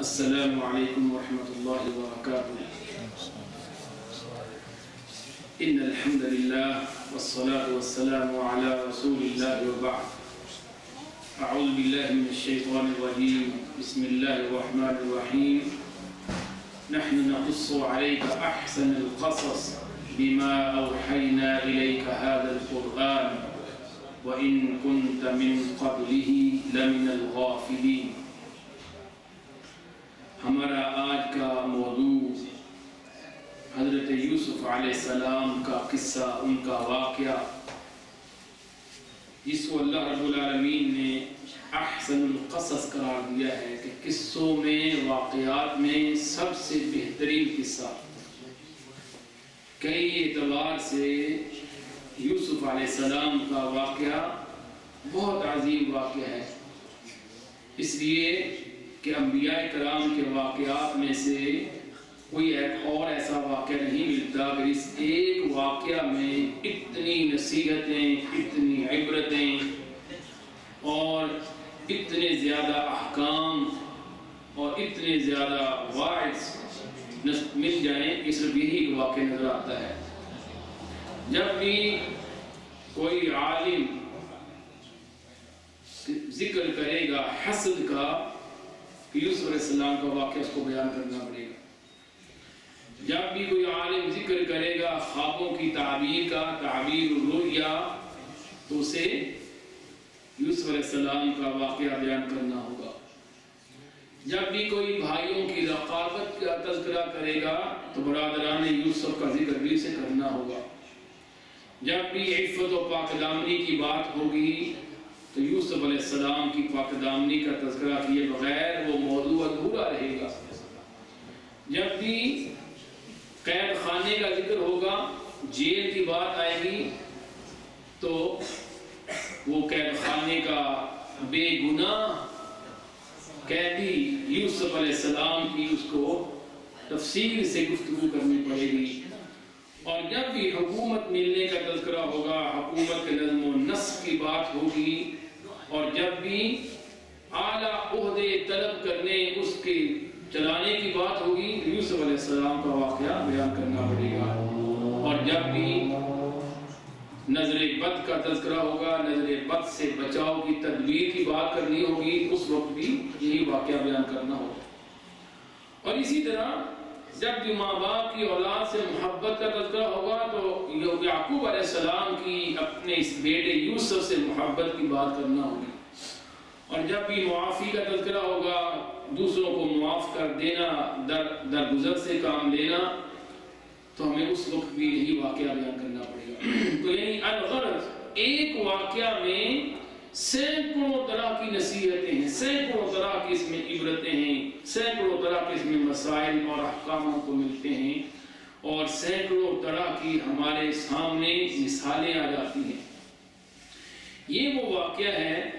السلام علیکم ورحمۃ اللہ وبرکاتہ۔ ان الحمد للہ والصلاة والسلام علی رسول اللہ وبعد۔ اعوذ باللہ من الشیطان الرجیم، بسم اللہ الرحمن الرحیم۔ نحن نقص عليك احسن القصص بما اوحینا الیک هذا القرآن وان كنت من قبله لمن الغافلین۔ ہمارا آج کا موضوع حضرت یوسف علیہ السلام کا قصہ، ان کا واقعہ، جس کو اللہ رب العالمین نے احسن القصص قرار دیا ہے کہ قصوں میں، واقعات میں سب سے بہترین قصہ۔ کئی اعتبار سے یوسف علیہ السلام کا واقعہ بہت عظیم واقعہ ہے، اس لیے کہ انبیاء کرام کے واقعات میں سے کوئی ایک اور ایسا واقعہ نہیں ملتا کہ اس ایک واقعہ میں اتنی نصیحتیں، اتنی عبرتیں اور اتنے زیادہ احکام اور اتنے زیادہ واعظ مل جائیں کہ صرف یہی ایک واقعہ نظر آتا ہے۔ جب بھی کوئی عالم ذکر کرے گا حسد کا، یوسف علیہ السلام کا واقعہ اس کو بیان کرنا پڑے گا۔ جب بھی کوئی عالم ذکر کرے گا خوابوں کی تعبیر کا، تعبیر الرؤیا، تو اسے یوسف علیہ السلام کا واقعہ بیان کرنا ہوگا۔ جب بھی کوئی بھائیوں کی رقابت کا تذکرہ کرے گا تو برادران یوسف کا ذکر بھی اسے کرنا ہوگا۔ جب بھی عفت و پاک دامنی کی بات ہوگی تو یوسف علیہ السلام کی پاک دامنی کا تذکرہ کیے بغیر وہ موضوع ادھورا رہے گا۔ جب بھی قید خانے کا ذکر ہوگا، جیل کی بات آئے گی تو وہ قید خانے کا بے گناہ قیدی یوسف علیہ السلام کی اس کو تفصیل سے گفتگو کرنی پڑے گی۔ اور جب بھی حکومت ملنے کا تذکرہ ہوگا، حکومت کے نظم و نسق کی بات ہوگی، اور جب بھی اعلیٰ عہدے طلب کرنے، اس کے چلانے کی بات ہوگی، یوسف علیہ السلام کا واقعہ بیان کرنا پڑے گا۔ اور جب بھی نظر بد کا تذکرہ ہوگا، نظر بد سے بچاؤ کی تدبیر کی بات کرنی ہوگی، اس وقت بھی یہی واقعہ بیان کرنا ہوگا۔ اور اسی طرح جب بھی ماں باپ کی اولاد سے محبت کا تذکرہ ہوگا تو یعقوب علیہ السلام کی اپنے اس بیٹے یوسف سے محبت کی بات کرنا ہوگی۔ اور جب بھی معافی کا تذکرہ ہوگا، دوسروں کو معاف کر دینا، درگزر سے کام لینا، تو ہمیں اس وقت بھی یہی واقعہ بیان کرنا پڑے گا۔ تو یعنی الغرض ایک واقعہ میں سینکڑوں طرح کی نصیحتیں ہیں، سینکڑوں طرح کی اس میں عبرتیں ہیں، سینکڑوں طرح کے اس میں مسائل اور احکاموں کو ملتے ہیں، اور سینکڑوں طرح کی ہمارے سامنے مثالیں آ جاتی ہیں۔ یہ وہ واقعہ ہے،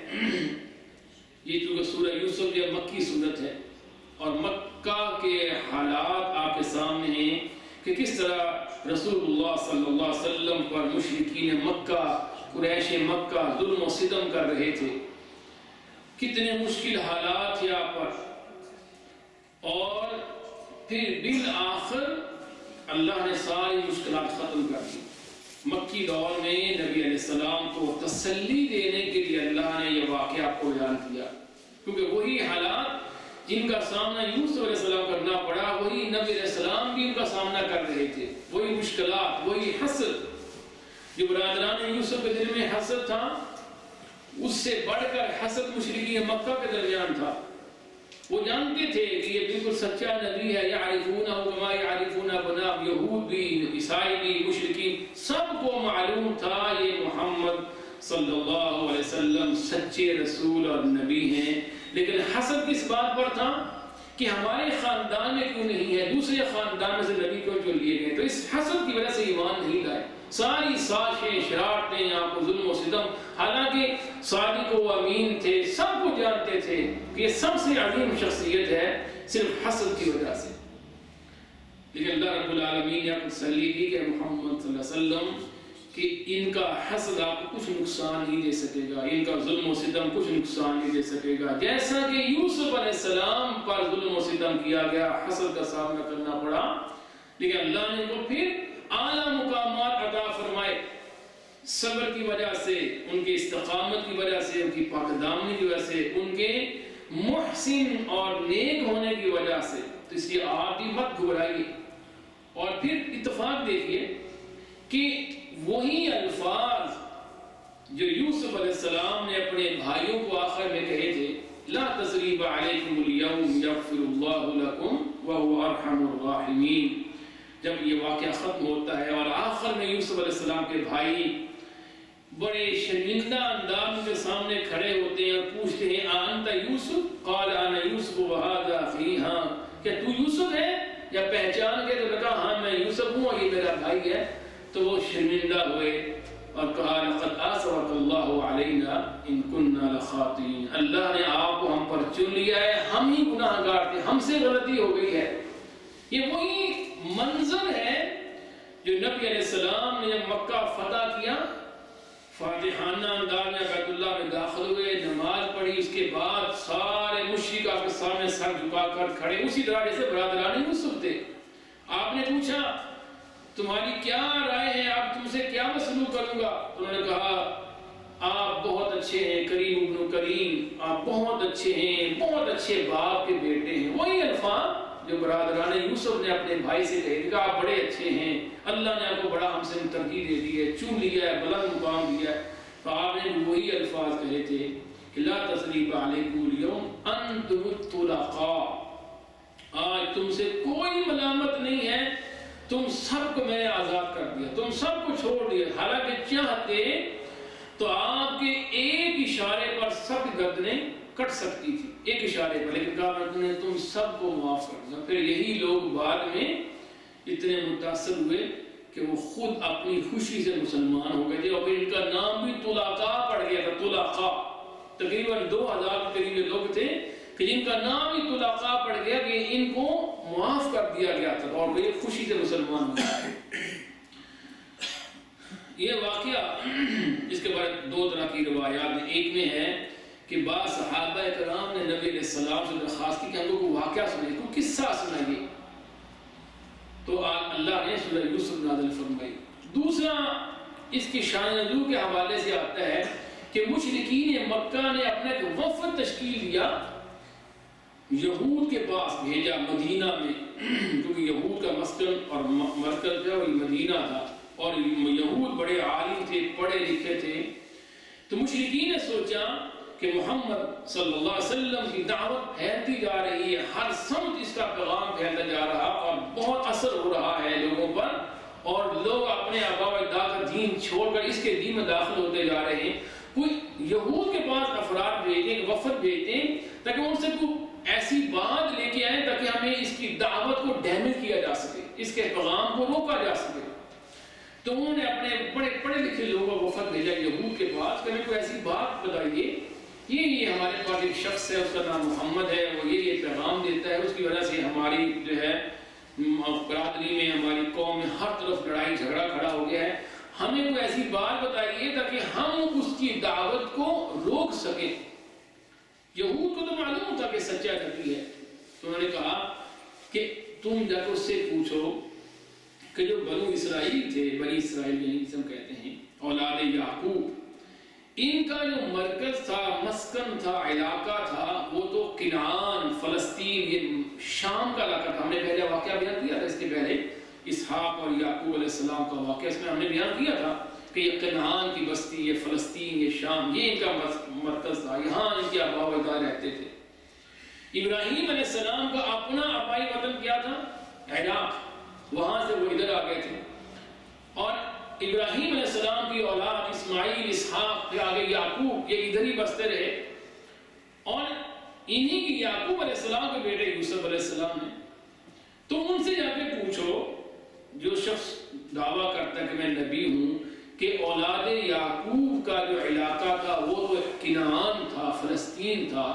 یہ چونکہ سورہ یوسف یہ مکی صورت ہے، اور مکہ کے حالات آپ کے سامنے ہیں کہ کس طرح رسول اللہ صلی اللہ علیہ وسلم پر مشرکین مکہ، قریش مکہ ظلم و ستم کر رہے تھے، کتنے مشکل حالات یہاں پر، اور پھر بالآخر اللہ نے ساری مشکلات ختم کر دی۔ مکی دور میں نبی علیہ السلام کو تسلی دینے کے لیے اللہ نے یہ واقعہ آپ کو بیان کیا، کیونکہ وہی حالات جن کا سامنا یوسف علیہ السلام کرنا پڑا، وہی نبی علیہ السلام بھی ان کا سامنا کر رہے تھے، وہی مشکلات، وہی حسد جو برادران یوسف کے دل میں حسد تھا، اس سے بڑھ کر حسد مشرکین مکہ کے درمیان تھا۔ وہ جانتے تھے کہ یہ بالکل سچا نبی ہے، یعرفونہ کما یعرفون ابناءہم، یہود بھی، عیسائی بھی، مشرکین، سب کو معلوم تھا یہ محمد صلی اللہ علیہ وسلم سچے رسول اور نبی ہیں، لیکن حسد کس بات پر تھا کہ ہمارے خاندان میں کیوں نہیں ہے، دوسرے خاندان سے نبی کو جو لیے گئے، تو اس حسد کی وجہ سے ایمان نہیں لائے۔ ساری سازشیں، شرارتیں، یہاں کو ظلم و ستم، حالانکہ صادق و امین تھے، سب کو جانتے تھے کہ یہ سب سے عظیم شخصیت ہے، صرف حسد کی وجہ سے۔ لیکن اللہ رب العالمین نے تسلی دی کہ محمد صلی اللہ علیہ وسلم کہ ان کا حسد آپ کو کچھ نقصان نہیں دے سکے گا، ان کا ظلم و ستم کچھ نقصان نہیں دے سکے گا. جیسا کہ یوسف علیہ السلام پر ظلم و ستم کیا گیا، حسد کا سامنا کرنا پڑا، لیکن اللہ نے ان کو پھر اعلیٰ مقامات عطا فرمائے. صبر کی وجہ سے، ان کے استقامت کی وجہ سے، ان کی پاک دامنی کی وجہ سے، ان کے محسن اور نیک ہونے کی وجہ سے. تو اس لیے آپ بھی مت گھبرائیے. اور پھر اتفاق دیکھیے کہ وہی الفاظ جو یوسف علیہ السلام نے اپنے بھائیوں کو آخر میں کہے تھے، لا تثریب علیکم اليوم یغفر اللہ لکم وهو ارحم الراحمین. جب یہ واقعہ ختم ہوتا ہے اور آخر میں یوسف علیہ السلام کے بھائی بڑے شرمندہ انداز کے سامنے کھڑے ہوتے ہیں اور پوچھتے ہیں انت یوسف؟ قال انا یوسف وهذا اخی. ہاں کیا تو یوسف ہے؟ یا پہچان کے تو کہا ہاں میں یوسف ہوں اور یہ میرا بھائی ہے. تو وہ شرمندہ ہوئے اور کہا لقد آثرك اللہ علینا ان كنا لخاطئین. اللہ نے آپ کو ہم پر چن لیا ہے، ہم ہی گناہ گار تھے، ہم سے غلطی ہو گئی ہے. یہ وہی منظر ہے جو نبی علیہ السلام نے جب مکہ فتح کیا، فاتحانہ انداز میں بیت اللہ میں داخل ہوئے، نماز پڑھی، اس کے بعد سارے مشرک آپ کے سامنے سر جھکا کر کھڑے، اسی طرح جیسے برادران یوسف تھے. آپ نے پوچھا تمہاری کیا رائے ہے، آپ تم سے کیا میں سلوک کروں گا؟ انہوں نے کہا آپ بہت اچھے ہیں کریم ابن کریم، آپ بہت اچھے ہیں، بہت اچھے باپ کے بیٹے ہیں. وہی الفاظ جو برادران یوسف نے اپنے بھائی سے کہے کہ آپ بڑے اچھے ہیں، اللہ نے آپ کو بڑا ہم سے ترقی دے دی ہے، چن لیا ہے، بلند مقام دیا ہے. تو آپ نے وہی الفاظ کہے تھے کہ لا تثریب علیکم اليوم انتم الطلقاء. آج تم سے کوئی ملامت نہیں ہے، تم سب کو میں نے آزاد کر دیا، تم سب کو چھوڑ دیا. حالانکہ چاہتے تو آپ کے ایک اشارے پر سب گردنیں کٹ سکتی تھی، ایک اشارے پر، لیکن کہا میں نے تم سب کو معاف کر دیا. پھر یہی لوگ بعد میں اتنے متاثر ہوئے کہ وہ خود اپنی خوشی سے مسلمان ہو گئے تھے، اور پھر ان کا نام بھی طلقاء پڑ گیا تھا. طلقاء تقریباً 2000 کے قریب لوگ تھے کہ جن کا نام ہی طلقاء پڑ گیا کہ ان کو معاف کر دیا گیا تھا اور وہ خوشی سے مسلمان ہو گئے. یہ واقعہ اس کے بعد دو طرح کی روایات ہیں. ایک میں ہے کہ بعض صحابہ کرام نے نبی علیہ السلام سے درخواست کی کہ ہم کو واقعہ سنائیے، کوئی قصہ سنائیے، تو اللہ نے سورہ یوسف نازل فرمائی. دوسرا اس کی شان نزول کے حوالے سے آتا ہے کہ مشرکین مکہ نے اپنا ایک وفد تشکیل دیا، یہود کے پاس بھیجا مدینہ میں، کیونکہ یہود کا مسکن اور مرکز جو مدینہ تھا، اور یہود بڑے عالم تھے، پڑھے لکھے تھے. تو مشرکین نے سوچا کہ محمد صلی اللہ علیہ وسلم کی دعوت پھیلتی جا رہی ہے، ہر سمت اس کا پیغام پھیلتا جا رہا اور بہت اثر ہو رہا ہے لوگوں پر، اور لوگ اپنے آبا و اجداد کا دین چھوڑ کر اس کے دین میں داخل ہوتے جا رہے ہیں. کوئی یہود کے پاس افراد بھیجیں، وفد بھیجیں تاکہ ان سے کوئی ایسی بات لے کے آئیں تاکہ ہمیں اس کی دعوت کو ڈیمیج کیا جا سکے، اس کے پیغام کو روکا جا سکے. تو انہوں نے اپنے بڑے پڑھے لکھے لوگوں کو وفد بھیجا یہود کے پاس کہ ہمیں کوئی ایسی بات بتائیے، یہ ہمارے پاس ایک شخص ہے، اس کا نام محمد ہے، وہ یہ پیغام دیتا ہے، اس کی وجہ سے ہماری جو ہے برادری میں، ہماری قوم میں ہر طرف لڑائی جھگڑا کھڑا ہو گیا ہے، ہمیں کوئی ایسی بات بتائیے تاکہ ہم اس کی دعوت کو روک سکیں. یہود کو تو معلوم تھا کہ سچا نبی ہے، تو انہوں نے کہا کہ تم جا کے اس سے پوچھو کہ جو بنو اسرائیل تھے، بنی اسرائیل یعنی جسے ہم کہتے ہیں اولاد یعقوب، ان کا جو مرکز تھا، مسکن تھا، علاقہ تھا، وہ تو کنعان، فلسطین، یہ شام کا علاقہ تھا. ہم نے پہلے واقعہ بیان کیا تھا اس کے پہلے، اسحاق اور یعقوب علیہ السلام کا واقعہ، اس میں ہم نے بیان کیا تھا کہ یہ کنعان کی بستی، یہ فلسطین، یہ شام، یہ ان کا مرکز تھا، یہاں ان کے آبا و اجداد رہتے تھے. ابراہیم علیہ السلام کا اپنا آبائی وطن کیا تھا؟ عراق، وہاں سے وہ ادھر آ گئے تھے، اور ابراہیم علیہ السلام کی اولاد اسماعیل، اسحاق، پھر آگے یعقوب، یہ ادھر ہی بستے رہے. اور انہی کی یعقوب علیہ السلام کے بیٹے یوسف علیہ السلام نے. تو ان سے جا کے پوچھو، جو شخص دعویٰ کرتا ہے کہ میں نبی ہوں، کہ اولاد یعقوب کا جو علاقہ تھا وہ تو کنعان تھا، فلسطین تھا،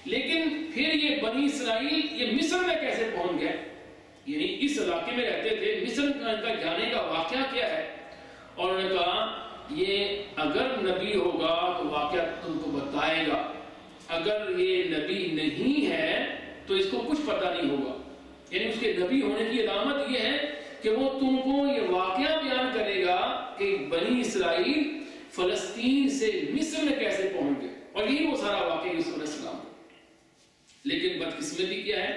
لیکن پھر یہ بنی اسرائیل یہ مصر میں کیسے پہنچ گئے؟ یعنی اس علاقے میں رہتے تھے، مصر کا ان کا جانے کا واقعہ کیا ہے؟ اور انہوں نے کہا یہ اگر نبی ہوگا تو واقعہ تم کو بتائے گا، اگر یہ نبی نہیں ہے تو اس کو کچھ پتہ نہیں ہوگا. یعنی اس کے نبی ہونے کی علامت یہ ہے کہ وہ تم کو یہ واقعہ بیان کرے گا کہ بنی اسرائیل فلسطین سے مصر میں کیسے پہنچ گئے، اور یہی وہ سارا واقعہ یوسف علیہ السلام. لیکن بدقسمتی کیا ہے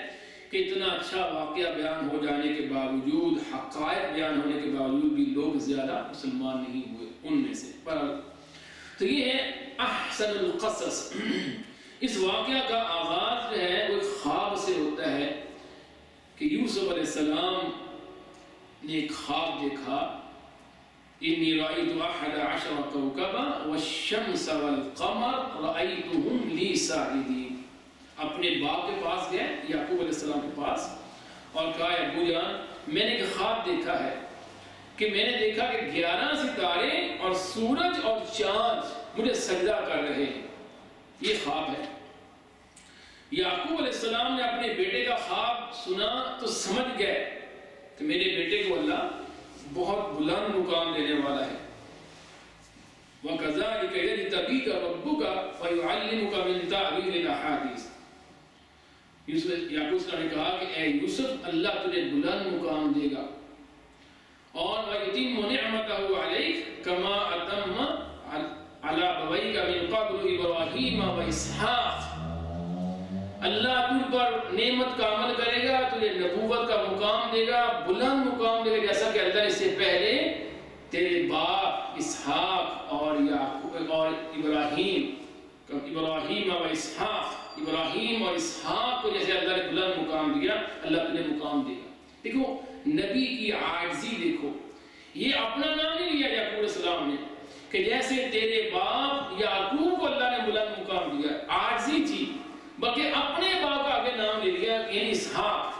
کہ اتنا اچھا واقعہ بیان ہو جانے کے باوجود، حقائق بیان ہونے کے باوجود بھی لوگ زیادہ مسلمان نہیں ہوئے ان میں سے. تو یہ ہے احسن القصص. اس واقعہ کا آغاز جو ہے وہ خواب سے ہوتا ہے کہ یوسف علیہ السلام نے ایک خواب دیکھا، انی رأیت 11 کوكبا والشمس والقمر رأیتهم لی ساجدین. اپنے باپ کے پاس گئے، یعقوب علیہ السلام کے پاس، اور کہا ابو جان میں نے ایک خواب دیکھا ہے کہ میں نے دیکھا کہ 11 ستارے اور سورج اور چاند مجھے سجدہ کر رہے ہیں. یہ خواب ہے. یعقوب علیہ السلام نے اپنے بیٹے کا خواب سنا تو سمجھ گئے کہ میرے بیٹے کو اللہ بہت بلند مقام دینے والا ہے. وَكَذَلِكَ يَجْتَبِيكَ رَبُّكَ وَيُعَلِّمُكَ مِن تَأْوِيلِ الْأَحَادِيثِ. یعقوب السلام نے کہا کہ اے یوسف اللہ تجھے بلند مقام دے گا، اور وَيُتِمُّ نِعْمَتَهُ عَلَيْكَ كَمَا أَتَمَّ عَلَى أَبَوَيْكَ مِن قَبْلُ إِبْرَاهِيمَ وَإِسْحَاقَ. اللہ تجھ پر نعمت کا عمل کرے گا، تجھے نبوت کا مقام دے گا، بلند مقام دے گا، جیسا کہ اللہ نے اس سے پہلے تیرے باپ اسحاق اور یعقوب اور ابراہیم و اسحاق، ابراہیم اور اسحاق کو جیسے اللہ نے بلند مقام دیا، اللہ تجھے مقام دے گا. دیکھو نبی کی عاجزی، دیکھو یہ اپنا نام نہیں لیا یعقوب علیہ السلام نے کہ جیسے تیرے باپ یعقوب کو اللہ نے بلند مقام دیا، عاجزی تھی، بلکہ اپنے باپ کا آگے نام لے لیا یعنی اسحاق.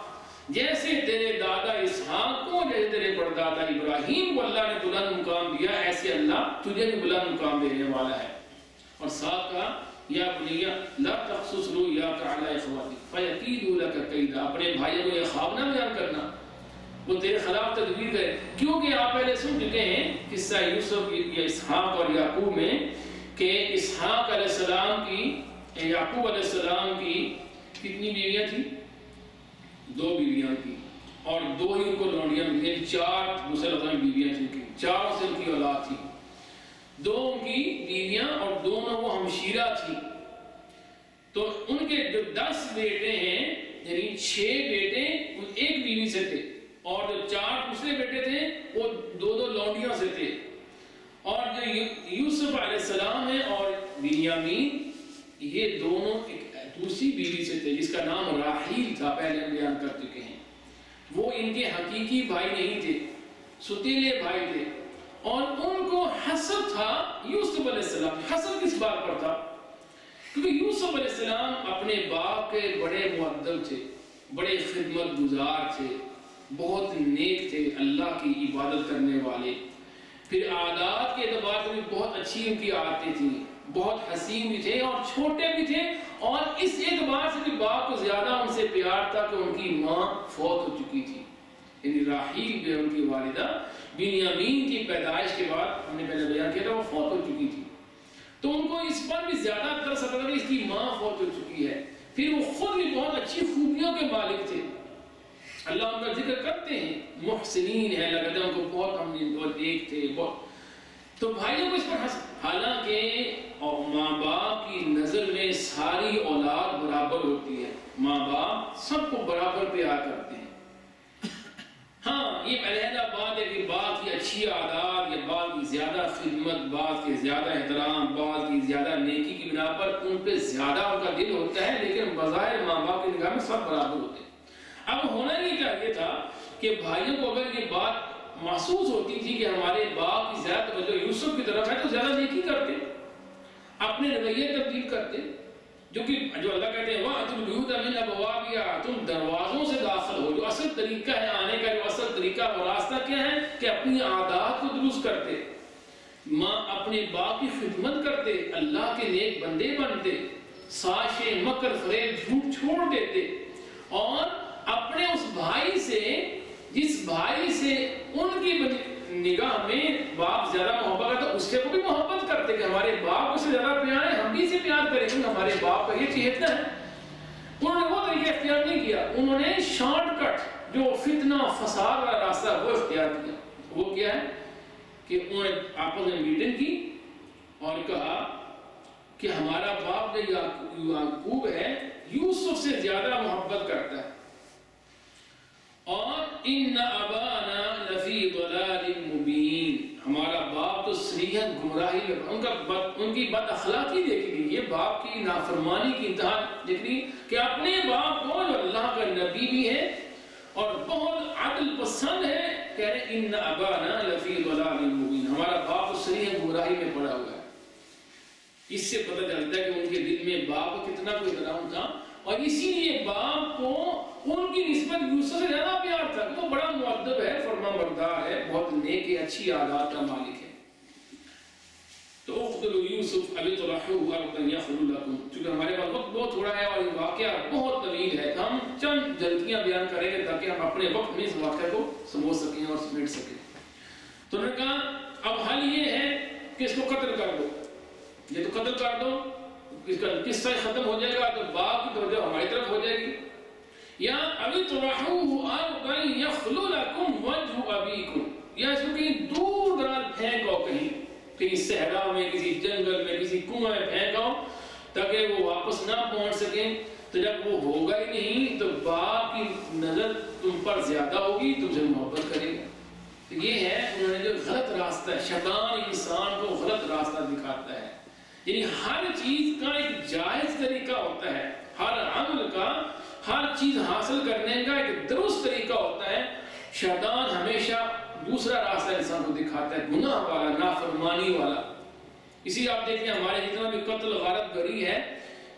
جیسے تیرے دادا اسحاق کو، جیسے تیرے پردادا ابراہیم کو اللہ نے بلند مقام دیا، ایسے اللہ تجھے بھی بلند مقام دینے والا ہے. اور ساتھ کہا یا بنی لا تقصص رؤیاک علی اخواتک فیکیدوا لک کیدا. اپنے بھائیوں کو یہ خواب نہ بیان کرنا، وہ تیرے خلاف تدبیر کرے. کیونکہ آپ پہلے سن چکے ہیں قصہ یوسف یا اسحاق اور یعقوب میں کہ اسحاق علیہ السلام کی، یعقوب علیہ السلام کی کتنی بیویاں تھیں؟ 2 بیویاں تھیں، اور 2 ہی ان کو لونڈیاں ملی، 4 دوسرے لفظ میں بیویاں تھیں، 4 سے ان کی اولاد تھی. 2 ان کی بیویاں اور دونوں وہ ہمشیرہ تھی. تو ان کے جو 10 بیٹے ہیں یعنی 6 بیٹے ایک بیوی سے تھے، اور جو 4 دوسرے بیٹے تھے وہ 2 لونڈیاں سے تھے. اور جو یوسف علیہ السلام ہے اور بنیامین، یہ دونوں ایک دوسری بیوی سے تھے جس کا نام راحیل تھا، پہلے ہم بیان کر چکے ہیں. وہ ان کے حقیقی بھائی نہیں تھے، ستیلے بھائی تھے، اور ان کو حسد تھا یوسف علیہ السلام. حسد کس بات پر تھا؟ کیونکہ یوسف علیہ السلام اپنے باپ کے بڑے مؤدب تھے، بڑے خدمت گزار تھے، بہت نیک تھے، اللہ کی عبادت کرنے والے. پھر عادات کے اعتبار سے بھی بہت اچھی ان کی عادتیں تھیں، بہت حسین بھی تھے اور چھوٹے بھی تھے. اور اس اعتبار سے بھی باپ کو زیادہ ان سے پیار تھا کہ ان کی ماں فوت ہو چکی تھی. یعنی راحیل جو ان کی والدہ بنیامین کی پیدائش کے بعد، ہم نے پہلے بیان کیا تھا، وہ فوت ہو چکی تھی. تو ان کو اس پر بھی زیادہ ترس آتا تھا کہ اس کی ماں فوت ہو چکی ہے. پھر وہ خود بھی بہت اچھی خوبیوں کے مالک تھے. اللہ ان کا ذکر کرتے ہیں، محسنین ہے، لگتا ہے ان کو بہت ہم ایک تھے بہت. تو بھائیوں کو اس پر حالانکہ ماں باپ کی نظر میں ساری اولاد برابر ہوتی ہے، ماں باپ سب کو برابر پیار کرتے ہیں. ہاں یہ علیحدہ بات ہے کہ بعض کی اچھی عادات یا بعض کی زیادہ خدمت، بعض کے زیادہ احترام، بعض کی زیادہ نیکی کی بنا پر ان پہ زیادہ ان کا دل ہوتا ہے، لیکن بظاہر ماں باپ کی نگاہ میں سب برابر ہوتے ہیں. اب ہونا نہیں چاہیے تھا کہ بھائیوں کو اگر یہ بات محسوس ہوتی تھی کہ ہمارے باپ کی زیادہ توجہ یوسف کی طرف ہے تو زیادہ نیکی کرتے، اپنے رویے تبدیل کرتے. جو اللہ کہتے ہیں وَأْتُوا الْبُيُوتَ مِنْ أَبْوَابِهَا، تم دروازوں سے داخل ہو. جو اصل طریقہ ہے آنے کا، جو اصل طریقہ اور راستہ کیا ہے کہ اپنی عادات کو درست کرتے، ماں اپنے باپ کی خدمت کرتے، اللہ کے نیک بندے بنتے، سازشیں مکر فریب جھوٹ چھوڑ دیتے، اور اپنے اس بھائی سے جس بھائی سے ان کی نگاہ میں باپ زیادہ محبت کرتا اس سے کو بھی محبت کرتے کہ ہمارے باپ کو سے زیادہ پیار ہے، ہم بھی اسے پیار کریں گے، ہمارے باپ کا یہ چہتا ہے۔ انہوں نے وہ طریقہ اختیار نہیں کیا، انہوں نے شارٹ کٹ جو فتنہ فساد والا راستہ وہ اختیار کیا۔ وہ کیا ہے کہ انہوں نے آپس میں میٹنگ کی اور کہا کہ ہمارا باپ جو یعقوب ہے یوسف سے زیادہ محبت کرتا ہے، اور ان ابانا لفی ضلال مبین، ہمارا باپ تو صریحاً گمراہی میں، ان کی بد اخلاقی دیکھ لی، یہ باپ کی نافرمانی کی انتہا دیکھ لی کہ اپنے باپ کو جو اللہ کا نبی بھی ہے اور بہت عدل پسند ہے، کہہ رہے ان ابانا لفی ضلال مبین، ہمارا باپ تو صریحاً گمراہی میں پڑا ہوا ہے۔ اس سے پتہ چلتا ہے کہ ان کے دل میں باپ کو کتنا کوئی احترام تھا، اور اسی لیے باپ کو ان کی نسبت یوسف سے زیادہ پیار تھا۔ وہ بڑا مؤدب ہے، فرما بردار ہے، بہت نیک ہے، اچھی عادات کا مالک ہے۔ تو اقتلوا یوسف او اطرحوه ارضا یخل لکم، چونکہ ہمارے پاس وقت بہت تھوڑا ہے اور یہ واقعہ بہت طویل ہے، ہم چند جلدیاں بیان کریں گے تاکہ ہم اپنے وقت میں اس واقعہ کو سمجھ سکیں اور سمیٹ سکیں۔ تو انہوں نے کہا اب حل یہ ہے کہ اس کو قتل کر دو، یہ تو قتل کر دو، اس کا قصہ ختم ہو جائے گا تو باپ کی توجہ ہماری طرف ہو جائے گی، یا ابھی طرحوه ارضا یخل لکم وجہ ابیکم، یا اس کو کہیں دور دراز پھینکو، کہیں صحرا میں، کسی جنگل میں، کسی کنویں میں پھینکو تاکہ وہ واپس نہ پہنچ سکیں۔ تو جب وہ ہوگا ہی نہیں تو باپ کی نظر تم پر زیادہ ہوگی، تم سے محبت کرے گا۔ تو یہ ہے انہوں نے جو غلط راستہ ہے، شیطان انسان کو غلط راستہ دکھاتا ہے، یعنی ہر چیز کا ایک جائز طریقہ ہوتا ہے، ہر عمل کا، ہر چیز حاصل کرنے کا ایک درست طریقہ ہوتا ہے۔ شیطان ہمیشہ دوسرا راستہ انسان کو دکھاتا ہے، گناہ والا، نافرمانی والا۔ اسی آپ دیکھیں ہمارے جتنا بھی قتل غارت گری ہے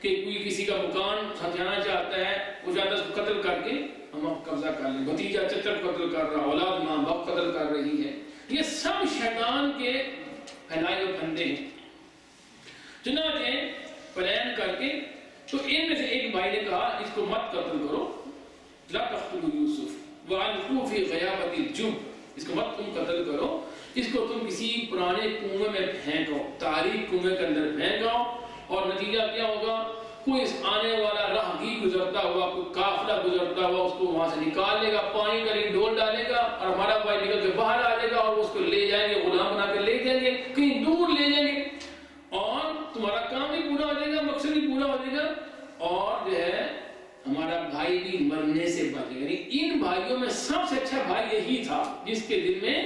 کہ کوئی کسی کا مکان ہتھیانا چاہتا ہے، وہ چاہتا ہے اس کو قتل کر کے ہم اب قبضہ کر لیں، بھتیجا چچا قتل کر رہا، اولاد ماں باپ قتل کر رہی ہے، یہ سب شیطان کے پھیلائے ہوئے پھندے ہیں۔ چنانچہ پلان کر کے تو ان میں سے ایک بھائی نے کہا اس کو مت قتل کرو، لا تقتلوا یوسف وَأَلْقُوهُ فِي غَيَابَتِ الْجُبِّ، اس کو مت تم قتل کرو، اس کو تم کسی پرانے کنویں میں پھینکو، تاریک کنویں کے اندر پھینکو، اور نتیجہ کیا ہوگا، کوئی آنے والا راہگیر گزرتا ہوا، کوئی قافلہ گزرتا ہوا اس کو وہاں سے نکال لے گا، پانی کا ایک ڈول ڈالے گا اور ہمارا بھائی نکل کے باہر آ جائے گا اور اس کو لے جائیں گے، غلام بنا کے لے جائیں گے، کہیں دور لے جائیں گے، اور تمہارا کام بھی پورا ہو جائے گا، مقصد بھی پورا ہو جائے گا، اور جو ہے ہمارا بھائی بھی مرنے سے بچے گا۔ یعنی ان بھائیوں میں سب سے اچھا بھائی یہی تھا جس کے دل میں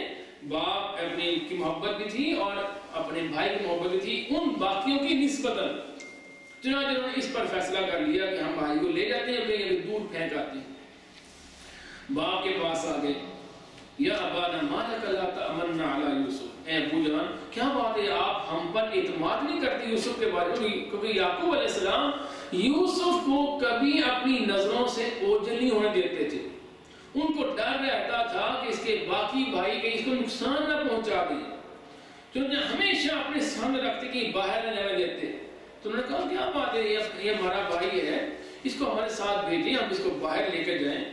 باپ اپنے کی محبت بھی تھی اور اپنے بھائی کی محبت بھی تھی ان باقیوں کی نسبتاً۔ چنانچہ انہوں نے اس پر فیصلہ کر لیا کہ ہم بھائی کو لے جاتے ہیں، کہیں دور پھینک آتے ہیں۔ باپ کے پاس آ گئے، یا ابانا ما لک لا تأمنا علی یوسف، اے ابو جان کیا بات ہے آپ ہم پر اعتماد نہیں کرتے یوسف کے بارے میں؟ کیونکہ یعقوب علیہ السلام یوسف کو کبھی اپنی نظروں سے اوجھل نہیں ہونے دیتے تھے، ان کو ڈر رہتا تھا کہ اس کے باقی بھائی کہیں اس کو نقصان نہ پہنچا دیں، چنانچہ ہمیشہ اپنے سامنے رکھتے کہ باہر نہ جانے دیتے۔ تو انہوں نے کہا کیا بات ہے، یہ ہمارا بھائی ہے، اس کو ہمارے ساتھ بھیجیں، ہم اس کو باہر لے کے جائیں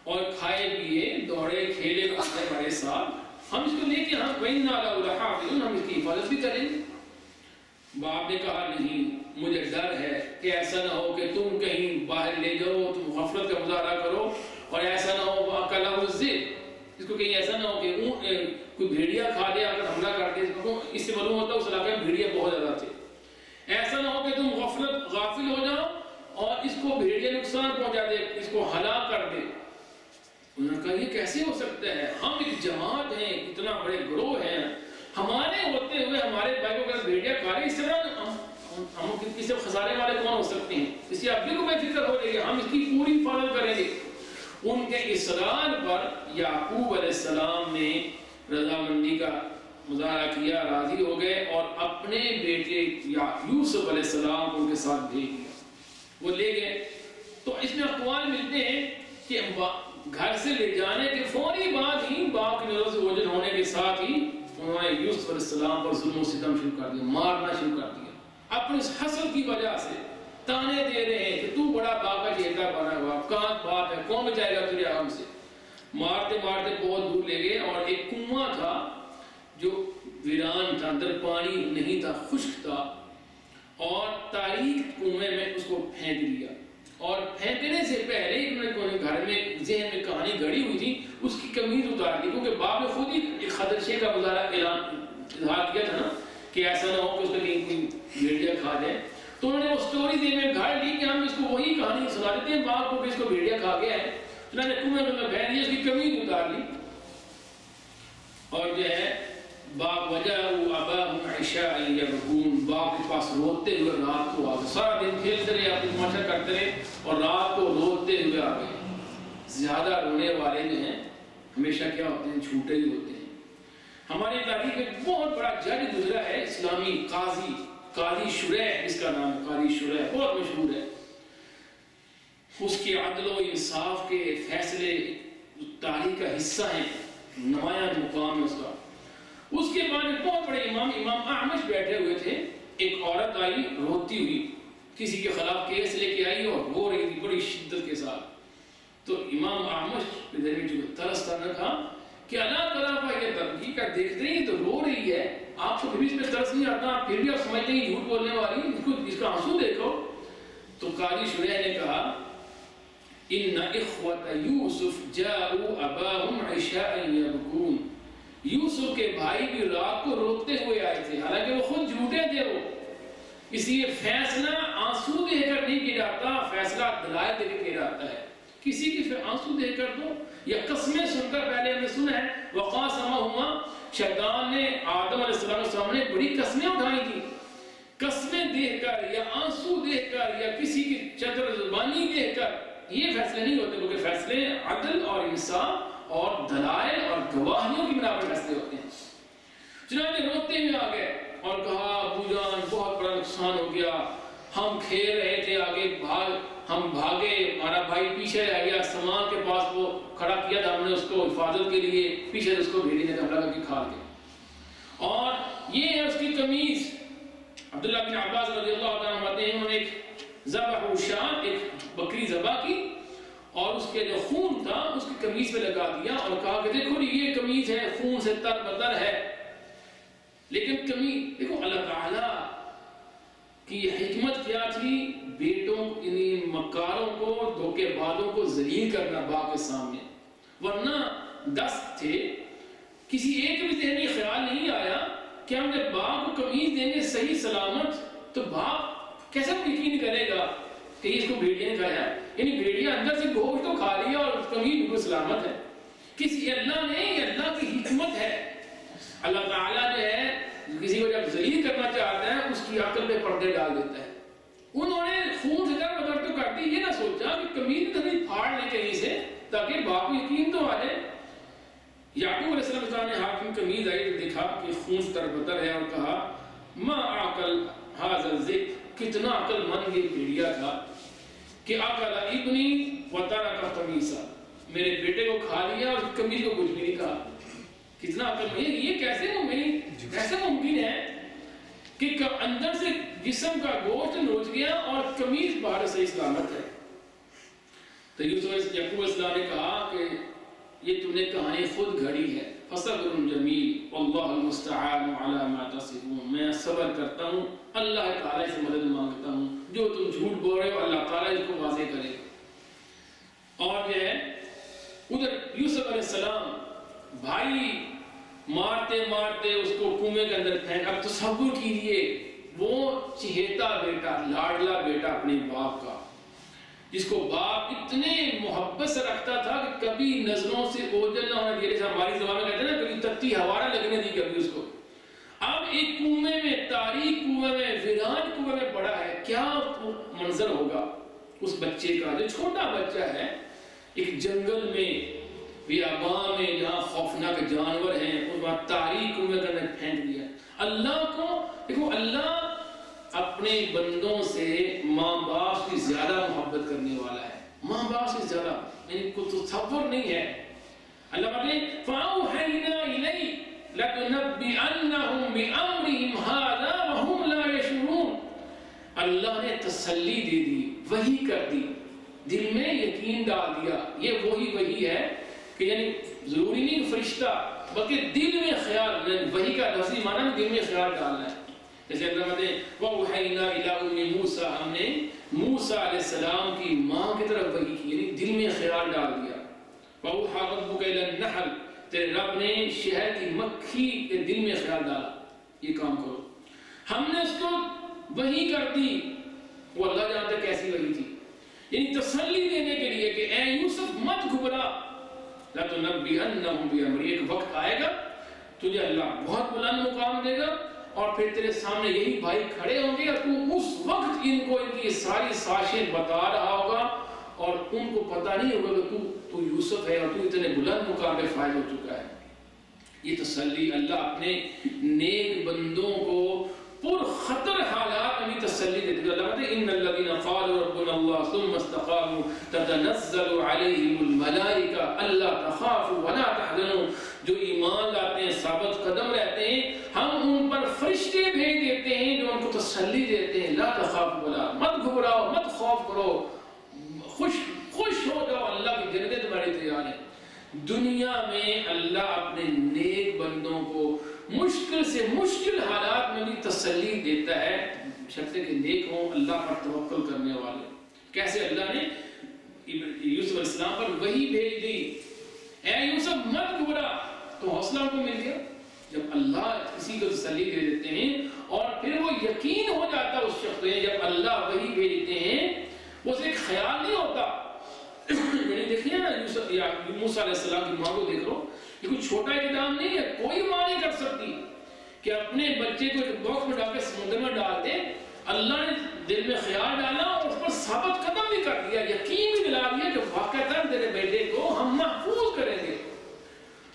اور کھائے پیے دوڑے کھیلے کودے ہمارے ساتھ، ہم اس کو لے کے ہم وَإِنَّا لَهُ لَحَافِظُونَ، ہم اس کی حفاظت بھی کریں گے۔ باپ نے کہا نہیں، مجھے ڈر ہے کہ ایسا نہ ہو کہ تم کہیں باہر لے جاؤ، تم غفلت کا مظاہرہ کرو اور ایسا نہ ہو وَأَكَلَهُ الذِّئْبُ، اس کو کہیں ایسا نہ ہو کہ کوئی بھیڑیا کھا دے، اگر حملہ کر دے، اس سے معلوم ہوتا ہے اس علاقے میں بھیڑیا بہت زیادہ تھے، ایسا نہ ہو کہ تم غافل ہو جاؤ اور اس کو بھیڑیا نقصان پہنچا دے، اس کو ہلاک کر دے۔ انہوں نے کہا یہ کیسے ہو سکتا ہے، ہم ایک جماعت ہیں، اتنا بڑے گروہ ہیں، ہمارے ہوتے ہوئے ہمارے بھائی کو اگر بھیڑیا کھا رہے، اس طرح ہم کسی خسارے والے کون ہو سکتے ہیں، اس لیے اب بھی کو بے فکر ہو جائے گی، ہم اس کی پوری حفاظت کریں گے۔ ان کے اصرار پر یعقوب علیہ السلام نے رضامندی کا مظاہرہ کیا، راضی ہو گئے اور اپنے بیٹے یوسف علیہ السلام کو ان کے ساتھ بھیج دیا، وہ لے گئے۔ تو اس میں اقوال ملتے ہیں کہ گھر سے لے جانے کے فوری بعد ہی باپ کی نظر سے اوجھل ہونے کے ساتھ ہی انہوں نے یوسف علیہ السلام پر ظلم و ستم شروع کر دیا، مارنا شروع کر دیا، اپنے اس حسد کی وجہ سے تانے دے رہے ہیں کہ تو بڑا باپ کا چہتا بنا ہوا، کہاں باپ ہے، کون بچائے گا تجھے ہم سے۔ مارتے مارتے بہت دور لے گئے اور ایک کنواں تھا جو ویران تھا، اندر پانی نہیں تھا، خشک تھا، اور تاریک کنویں میں اس کو پھینک دیا. اور پھینکنے سے پہلے انہوں نے گھر میں ذہن میں کہانی گھڑی ہوئی تھی، اس کی قمیض اتار دی، کیونکہ باپ نے خود ہی ایک خدشے کا اظہار کیا تھا نا کہ ایسا نہ ہو کہ اس کو کہیں کوئی بھیڑیا کھا جائے. تو انہوں نے وہ سٹوری ذہن میں گھڑ لی کہ ہم اس کو وہی کہانی سنا دیتے ہیں باپ کو کہ اس کو بھیڑیا کھا گیا ہے. انہوں نے کنویں میں پھینک دیا، اس کی قمیض اتار لی، اور جو ہے باپ وجاءوا اباهم عشاء يبكون، باپ کے پاس روتے ہوئے رات کو آ گئے. سارا دن کھیلتے رہے، اپنی تماشا کرتے رہے، اور رات کو روتے ہوئے آ گئے. زیادہ رونے والے جو ہیں ہمیشہ کیا ہوتے ہیں؟ جھوٹے ہی ہوتے ہیں. ہماری تاریخ میں بہت بڑا جج گزرا ہے اسلامی، قاضی شریح، اس کا نام قاضی شریح، بہت مشہور ہے. اس کے عدل و انصاف کے فیصلے تاریخ کا حصہ ہیں، نمایاں مقام ہے اس کا. اس کے بعد بہت بڑے امام اعمش بیٹھے ہوئے تھے. ایک عورت آئی روتی ہوئی، کسی کے خلاف کیس لے کے آئی اور رو رہی تھی بڑی شدت کے ساتھ. تو امام اعمش کے ذہن میں جو ترس تھا نہ کہا کہ اللہ تعالیٰ کا یہ تنقید کا دیکھتے ہیں تو رو رہی ہے، آپ کو بھی اس میں ترس نہیں آتا، پھر بھی آپ سمجھتے ہیں جھوٹ بولنے والی، اس کا آنسو دیکھو. تو قاضی شریح نے کہا ان اخوة یوسف جاءوا اباهم عشاء یبکون، یوسف کے بھائی بھی رات کو روتے ہوئے آئے تھے، حالانکہ وہ خود جھوٹے تھے. وہ اس لیے فیصلہ آنسو دے کر نہیں کیا جاتا، فیصلہ دلائل دے کے کیا جاتا ہے. کسی کی آنسو دے کر دو یا قسمیں سن کر، پہلے ہم نے سنا ہے وقاسمہما، شیطان نے آدم علیہ السلام کے سامنے بڑی قسمیں اٹھائی تھی. قسمیں دیکھ کر یا آنسو دیکھ کر یا کسی کی چتر زبانی دیکھ کر یہ فیصلے نہیں ہوتے، بلکہ فیصلے عدل اور انصاف اور دلائل اور گواہیوں کی بنا پر فیصلے ہوتے ہیں. چنانچہ روتے ہوئے آ گئے اور کہا ابو جان بہت بڑا نقصان ہو گیا، ہم کھیل رہے تھے، آگے ہم بھاگے، ہمارا بھائی پیچھے رہ گیا، سامان کے پاس وہ کھڑا کیا تھا ہم نے اس کو حفاظت کے لیے، پیچھے سے اس کو بھیڑی نے حملہ کر کے کھا لیا. اور یہ ہے اس کی قمیض. عبداللہ بن عباس رضی اللہ عنہ فرماتے ہیں انہوں نے ایک ذبح شاۃ، ایک بکری ذبح کی، اور اس کے جو خون تھا اس کی قمیض پہ لگا دیا اور کہا کہ دیکھو یہ قمیض ہے، خون سے تر بدر ہے. لیکن قمیض دیکھو، اللہ تعالیٰ کی حکمت کیا تھی؟ بیٹوں یعنی مکاروں کو، دھوکے بازوں کو ذلیل کرنا باپ کے سامنے. ورنہ 10 تھے، کسی ایک بھی ذہن میں خیال نہیں آیا کہ ہم جب باپ کو قمیض دیں گے صحیح سلامت تو باپ کیسا یقین کرے گا کہ اس کو بھیڑیا نے کھایا؟ یعنی بھیڑیا اندر سے گوشت تو کھا لیا اور قمیض بالکل سلامت ہے. کسی اللہ نے، یہ اللہ کی حکمت ہے. اللہ تعالیٰ جو ہے کسی کو جب ذلیل کرنا چاہتا ہے اس کی عقل پہ پردے ڈال دیتا ہے. انہوں نے خون سے در بدر تو کر دی، یہ نہ سوچا کہ قمیض تو نہیں پھاڑ لیں کہیں سے تاکہ باپ کو یقین تو آ جائے. یعقوب علیہ السلام نے ہاتھ میں قمیض آئی تو دیکھا کہ خون سے در بدر ہے اور کہا ما عقل ھذا الذئب، کتنا عقل مند یہ بھیڑیا تھا کہ اکل ابنی وترک قمیصا، میرے بیٹے کو کھا لیا اور قمیض کو کچھ بھی نہیں کہا. کتنا عقل مند، یہ کیسے ممکن ہے کہ اندر سے جسم کا گوشت نوچ گیا اور قمیض باہر سے سلامت ہے. تو یوسف یعقوب علیہ السلام نے کہا کہ یہ تم نے کہانی خود گھڑی ہے. فصبر جمیل واللہ المستعان علی ما تصفون، میں صبر کرتا ہوں، اللہ تعالیٰ سے مدد مانگتا ہوں، جو تم جھوٹ بول رہے ہو اللہ تعالیٰ اس کو واضح کرے. اور جو ہے ادھر یوسف علیہ السلام بھائی مارتے مارتے اس کو کنویں کے اندر پھینک. اب تصور کیجیے وہ چہیتا بیٹا، لاڈلا بیٹا اپنے باپ کا، جس کو باپ اتنے محبت سے رکھتا تھا کہ کبھی نظروں سے اوجھل نہ ہونے دیا، جیسے ہماری زبان میں کہتے ہیں نا کبھی تتی ہوا نہ لگنے دی کبھی اس کو. اب ایک کنویں میں، تاریک کنویں میں، ویران کنویں میں پڑا ہے، کیا منظر ہوگا اس بچے کا جو چھوٹا بچہ ہے، ایک جنگل میں، بیابان میں جہاں خوفناک جانور ہیں، اس وقت تاریک کنویں کے اندر پھینک دیا. اللہ کو دیکھو، اللہ اپنے بندوں سے ماں باپ سے زیادہ محبت کرنے والا ہے، ماں باپ سے زیادہ، یعنی کوئی تصور نہیں ہے. اللہ کہتے ہیں فَأَوْحَيْنَا إِلَيْكَ لَتُنَبِّئَنَّهُمْ بِأَمْرِهِمْ هَذَا وَهُمْ لَا يَشْعُرُونَ. اللہ نے تسلی دے دی، وحی کر دی، دل میں یقین ڈال دیا. یہ وہی ہے کہ یعنی ضروری نہیں فرشتہ بلکہ دل میں خیال، وحی کا لفظی معنی دل میں خیال ڈالنا ہے. جیسے اللہ کہتے ہیں وَأَوْحَيْنَا إِلَىٰ أُمِّ مُوسَىٰ، ہم نے موسیٰ علیہ السلام کی ماں کی طرف وحی کی، یعنی دل میں خیال ڈال دیا. وَأَوْحَىٰ رَبُّكَ إِلَى النَّحْلِ، تیرے رب نے شہد کی مکھی کے دل میں خیال ڈالا یہ کام کرو. ہم نے اس کو وحی کر دی. وہ اللہ جانتا کیسی وحی تھی، یعنی تسلی دینے کے لیے کہ اے یوسف مت گھبرا، لَتُنَبِّئَنَّهُم بِأَمْرِي، ایک وقت آئے گا تجھے اللہ بہت بلند مقام دے گا اور پھر تیرے سامنے یہی بھائی کھڑے ہوں گے اور تو اس وقت ان کو ان کی ساری سازشیں بتا رہا ہوگا اور ان کو پتہ نہیں ہوگا کہ تو یوسف ہے اور تو اتنے بلند مقام پہ فائز ہو چکا ہے. یہ تسلی اللہ اپنے نیک بندوں کو پر خطر حالات میں تسلی دیتے ہیں. اللہ کہتے ہیں ان الذين قالوا ربنا الله ثم استقاموا تتنزل عليهم الملائکہ الا تخافوا ولا تحزنوا، جو ایمان لاتے ہیں ثابت قدم رہتے ہیں ہم ان پر فرشتے بھیج دیتے ہیں جو ان کو تسلی دیتے ہیں. لا تخافوا ولا، مت گھبراؤ مت خوف کرو، خوش ہو جاؤ، اللہ کی جنت تمہاری تیار ہے. دنیا میں اللہ اپنے نیک بندوں کو مشکل سے مشکل حالات میں بھی تسلی دیتا ہے، شرطے کہ نیک ہوں، اللہ پر توکل کرنے والے. کیسے اللہ نے یوسف علیہ السلام پر وحی بھیج دی، اے یوسف مت گھبرا، تو حوصلہ کو مل گیا. جب اللہ کسی کو تسلی دے دیتے ہیں اور پھر وہ یقین ہو جاتا ہے اس شخص میں، جب اللہ وحی بھیجتے ہیں وہ اسے ایک خیال نہیں ہوتا. یعنی دیکھیے نا یوسف یا موسیٰ علیہ السلام کی ماں کو دیکھ لو، یہ کوئی چھوٹا اقدام نہیں ہے، کوئی ماں نہیں کر سکتی کہ اپنے بچے کو ایک باکس میں ڈال کے سمندر میں ڈال دے. اللہ نے دل میں خیال ڈالا اور اس پر ثابت قدم بھی کر دیا، یقین بھی دلا دیا کہ واقعتاً تیرے بیٹے کو ہم محفوظ کریں گے.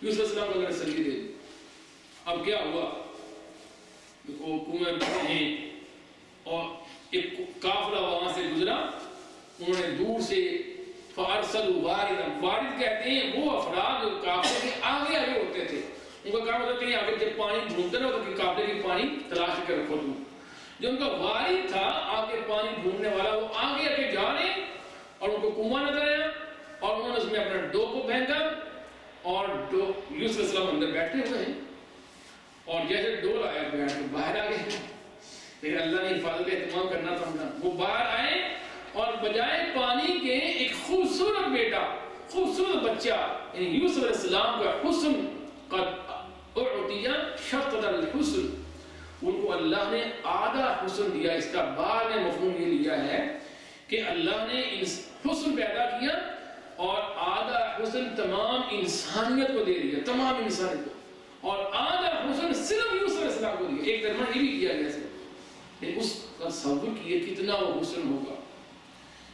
یوسف علیہ السلام کو اگر تسلی دے دی. اب کیا ہوا، وہ کنویں میں ہیں اور ایک قافلہ وہاں سے گزرا، انہوں نے دور سے فارسلوا واردا، وارد کہتے ہیں وہ افراد جو قافلے کے آگے آگے ہوتے تھے، ان کا کام ہوتا ہے کہ آگے جب پانی ڈھونڈتے نا تو قافلے کی پانی تلاش کر رکھو. تو جو ان کا وارد تھا آگے پانی ڈھونڈنے والا، وہ آگے آگے جا رہے اور ان کو کنواں نظر آیا اور انہوں نے اس میں اپنا ڈو کو پھینکا اور یوسف علیہ السلام اندر بیٹھے ہوئے ہیں اور جیسے ڈول آیا بیٹھ کے باہر آ گئے. لیکن اللہ نے حفاظت کا اہتمام کرنا تھا. وہ باہر آئے اور بجائے پانی کے ایک خوبصورت بیٹا، خوبصورت بچہ، یعنی یوسف علیہ السلام کا حسن قد اعطی شطر الحسن، ان کو اللہ نے آدھا حسن دیا. اس کا بعد میں مفہوم یہ لیا ہے کہ اللہ نے حسن پیدا کیا اور آدھا حسن تمام انسانیت کو دے دیا، تمام انسانیت کو، اور آدھا حسن صرف یوسف علیہ السلام کو دیا. ایک ترجمہ یہ بھی کیا گیا ہے کہ اس کا تصور کیے کتنا وہ حسن ہوگا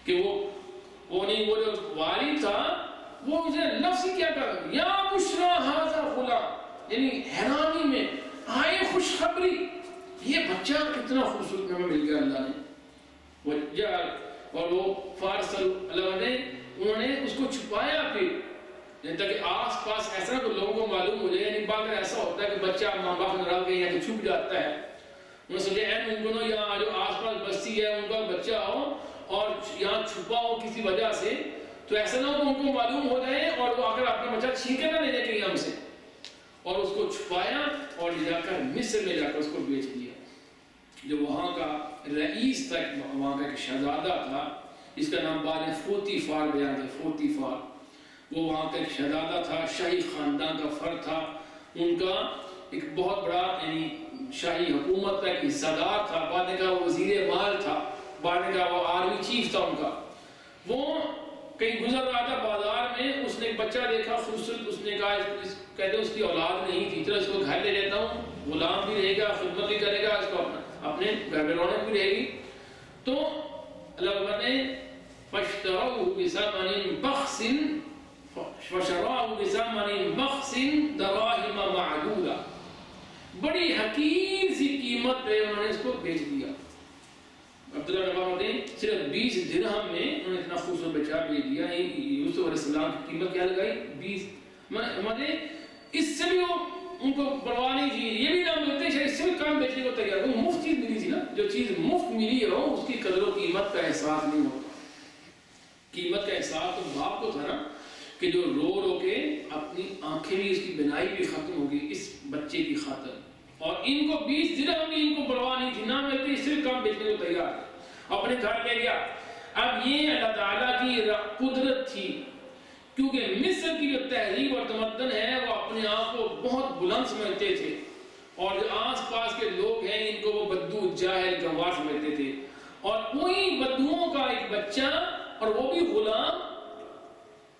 کہ وہ نہیں، وہ جو والد تھا وہ اسے لفظ کیا کہا یا بشرا ھذا غلام، یعنی حیرانی میں آئے خوشخبری، یہ بچہ کتنا خوبصورت ہمیں مل گیا اللہ نے. اور وہ فارسل اللہ نے انہوں نے اس کو چھپایا پھر تاکہ آس پاس ایسا تو لوگوں کو معلوم ہو جائے. یعنی بعض ایسا ہوتا ہے کہ بچہ ماں باپ ناراض گئے یا کہ چھپ جاتا ہے، انہوں نے سوچا اے ممکنوں یا جو آس پاس بستی ہے ان کا بچہ ہو اور یہاں چھپا ہو کسی وجہ سے، تو ایسا نہ ہو کہ ان کو معلوم ہو جائے اور وہ آ کر اپنا بچہ چھینکے نہ لے جائے کہیں ہم سے. اور اس کو چھپایا اور لے جا کر مصر میں جا کر اس کو بیچ دیا. جو وہاں کا رئیس تھا، وہاں کا ایک شہزادہ تھا جس کا نام بعد میں فوتیفار بیان ہے. فوتیفار وہ وہاں کا ایک شہزادہ تھا، شاہی خاندان کا فرد تھا، ان کا ایک بہت بڑا یعنی شاہی حکومت کا ایک حصہ دار تھا. بعد میں کہا وہ وزیر مال تھا، بعد میں کہا وہ آرمی چیف تھا ان کا. وہ کہیں گزر رہا تھا بازار میں، اس نے ایک بچہ دیکھا خوبصورت، اس نے کہا کہتے اس کی اولاد نہیں تھی، چلو اس کو گھر لے لیتا ہوں، غلام بھی رہے گا، خدمت بھی کرے گا، اس کو اپنے گھر میں رونق بھی رہے گی. تو اللہ نے فاشتروه بثمن بخس فشراه بثمن بخس دراهم معدودہ، بڑی حقیر سی قیمت پہ انہوں نے اس کو بیچ دیا. عبداللہ ربا ہوتے ہیں صرف 20 درہم میں انہوں نے اتنا خوبصورت بچہ بیچ دیا. یوسف علیہ السلام کی قیمت کیا لگائی؟ 20. مطلب اس سے بھی وہ ان کو پرواہ نہیں تھی، یہ بھی نہ ملتے شاید اس سے بھی کام بیچنے کو تیار. وہ مفت چیز ملی تھی نا، جو چیز مفت ملی ہو اس کی قدر و قیمت کا احساس نہیں ہوتا. قیمت کا احساس تو باپ کو تھا نا کہ جو رو رو کے اپنی آنکھیں بھی، اس کی بینائی بھی ختم ہوگی اس بچے کی خاطر، اور ان کو 20 درہم بھی ان کو پرواہ نہیں تھی، نہ ملتی صرف کام بیچنے کو تیار تھے، اپنے گھر لے گیا۔ اب یہ اللہ تعالیٰ کی قدرت تھی، کیونکہ مصر کی جو تہذیب اور تمدن ہے وہ اپنے آپ کو بہت بلند سمجھتے تھے، اور جو آس پاس کے لوگ ہیں ان کو وہ بدو، جاہل، گنوار سمجھتے تھے، اور وہی بدوؤں کا ایک بچہ، اور وہ بھی غلام،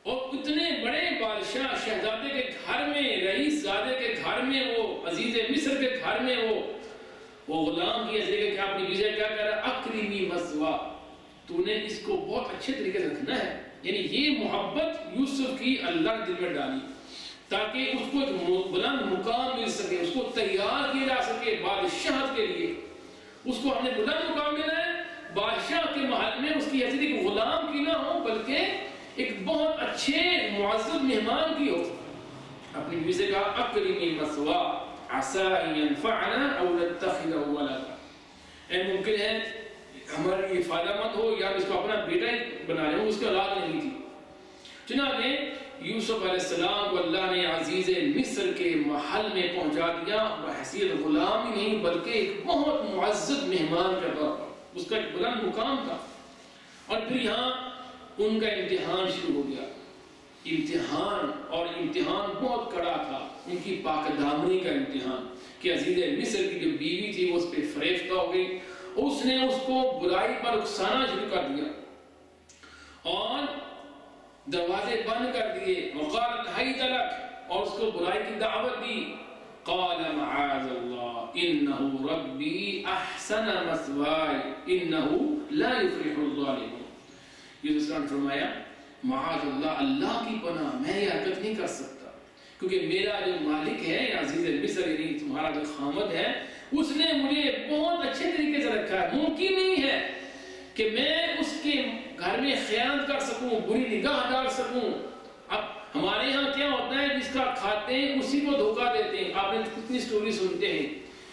اور اتنے بڑے بادشاہ شہزادے کے گھر میں، رئیس زادے کے گھر میں، وہ عزیز مصر کے گھر میں وہ غلام کی ایسے کہ اپنی بیوی سے کیا کہہ رہا ہے، اکرمی مثوا، تو نے اس کو بہت اچھے طریقے سے رکھنا ہے۔ یعنی یہ محبت یوسف کی اللہ کے دل میں ڈالی تاکہ اس کو ایک بلند مقام مل سکے، اس کو تیار کیا جا سکے بادشاہت کے لیے۔ اس کو ہم نے بلند مقام ملا ہے، بادشاہ کے محل میں اس کی حیثیت ایک غلام کی نہ ہو بلکہ ایک بہت اچھے معزز مہمان کی ہو۔ اپنی بیوی سے کہا اکرمی مثوا عسى ان ينفعنا او نتخذه ولدا، اے ممکن ہے ہمارے لیے فائدہ مند ہو یا اس کو اپنا بیٹا ہی بنا لیں، اس کی اولاد نہیں تھی۔ چنانچہ یوسف علیہ السلام کو اللہ نے عزیز مصر کے محل میں پہنچا دیا، بحیثیت غلام ہی نہیں بلکہ ایک بہت معزز مہمان کے طور پر، اس کا ایک بلند مقام تھا۔ اور پھر یہاں ان کا امتحان شروع ہو گیا، امتحان، اور امتحان بہت کڑا تھا، ان کی پاک دامنی کا امتحان، کہ عزیز مصر کی جو بیوی تھی وہ اس پہ فریفتہ ہو گئی، اس نے اس کو برائی پر اکسانا شروع کر دیا اور دروازے بند کر دیے، وقالت حیت لک، اور اس کو برائی کی دعوت دی، قال معاذ اللہ انہ ربی احسن مثواي انہ لا یفلح الظالمون۔ یوسف نے فرمایا معاذ اللہ، اللہ کی پناہ، میں یہ حرکت نہیں کر سکتا، کیونکہ میرا جو مالک ہے عزیز مصر، یعنی تمہارا جو خامد ہے، اس نے مجھے بہت اچھے طریقے سے رکھا ہے، ممکن نہیں ہے کہ میں اس کے گھر میں خیانت کر سکوں، بری نگاہ ڈال سکوں۔ اب ہمارے ہاں کیا ہوتا ہے، جس کا کھاتے ہیں اسی کو دھوکہ دیتے ہیں۔ آپ نے کتنی سٹوری سنتے ہیں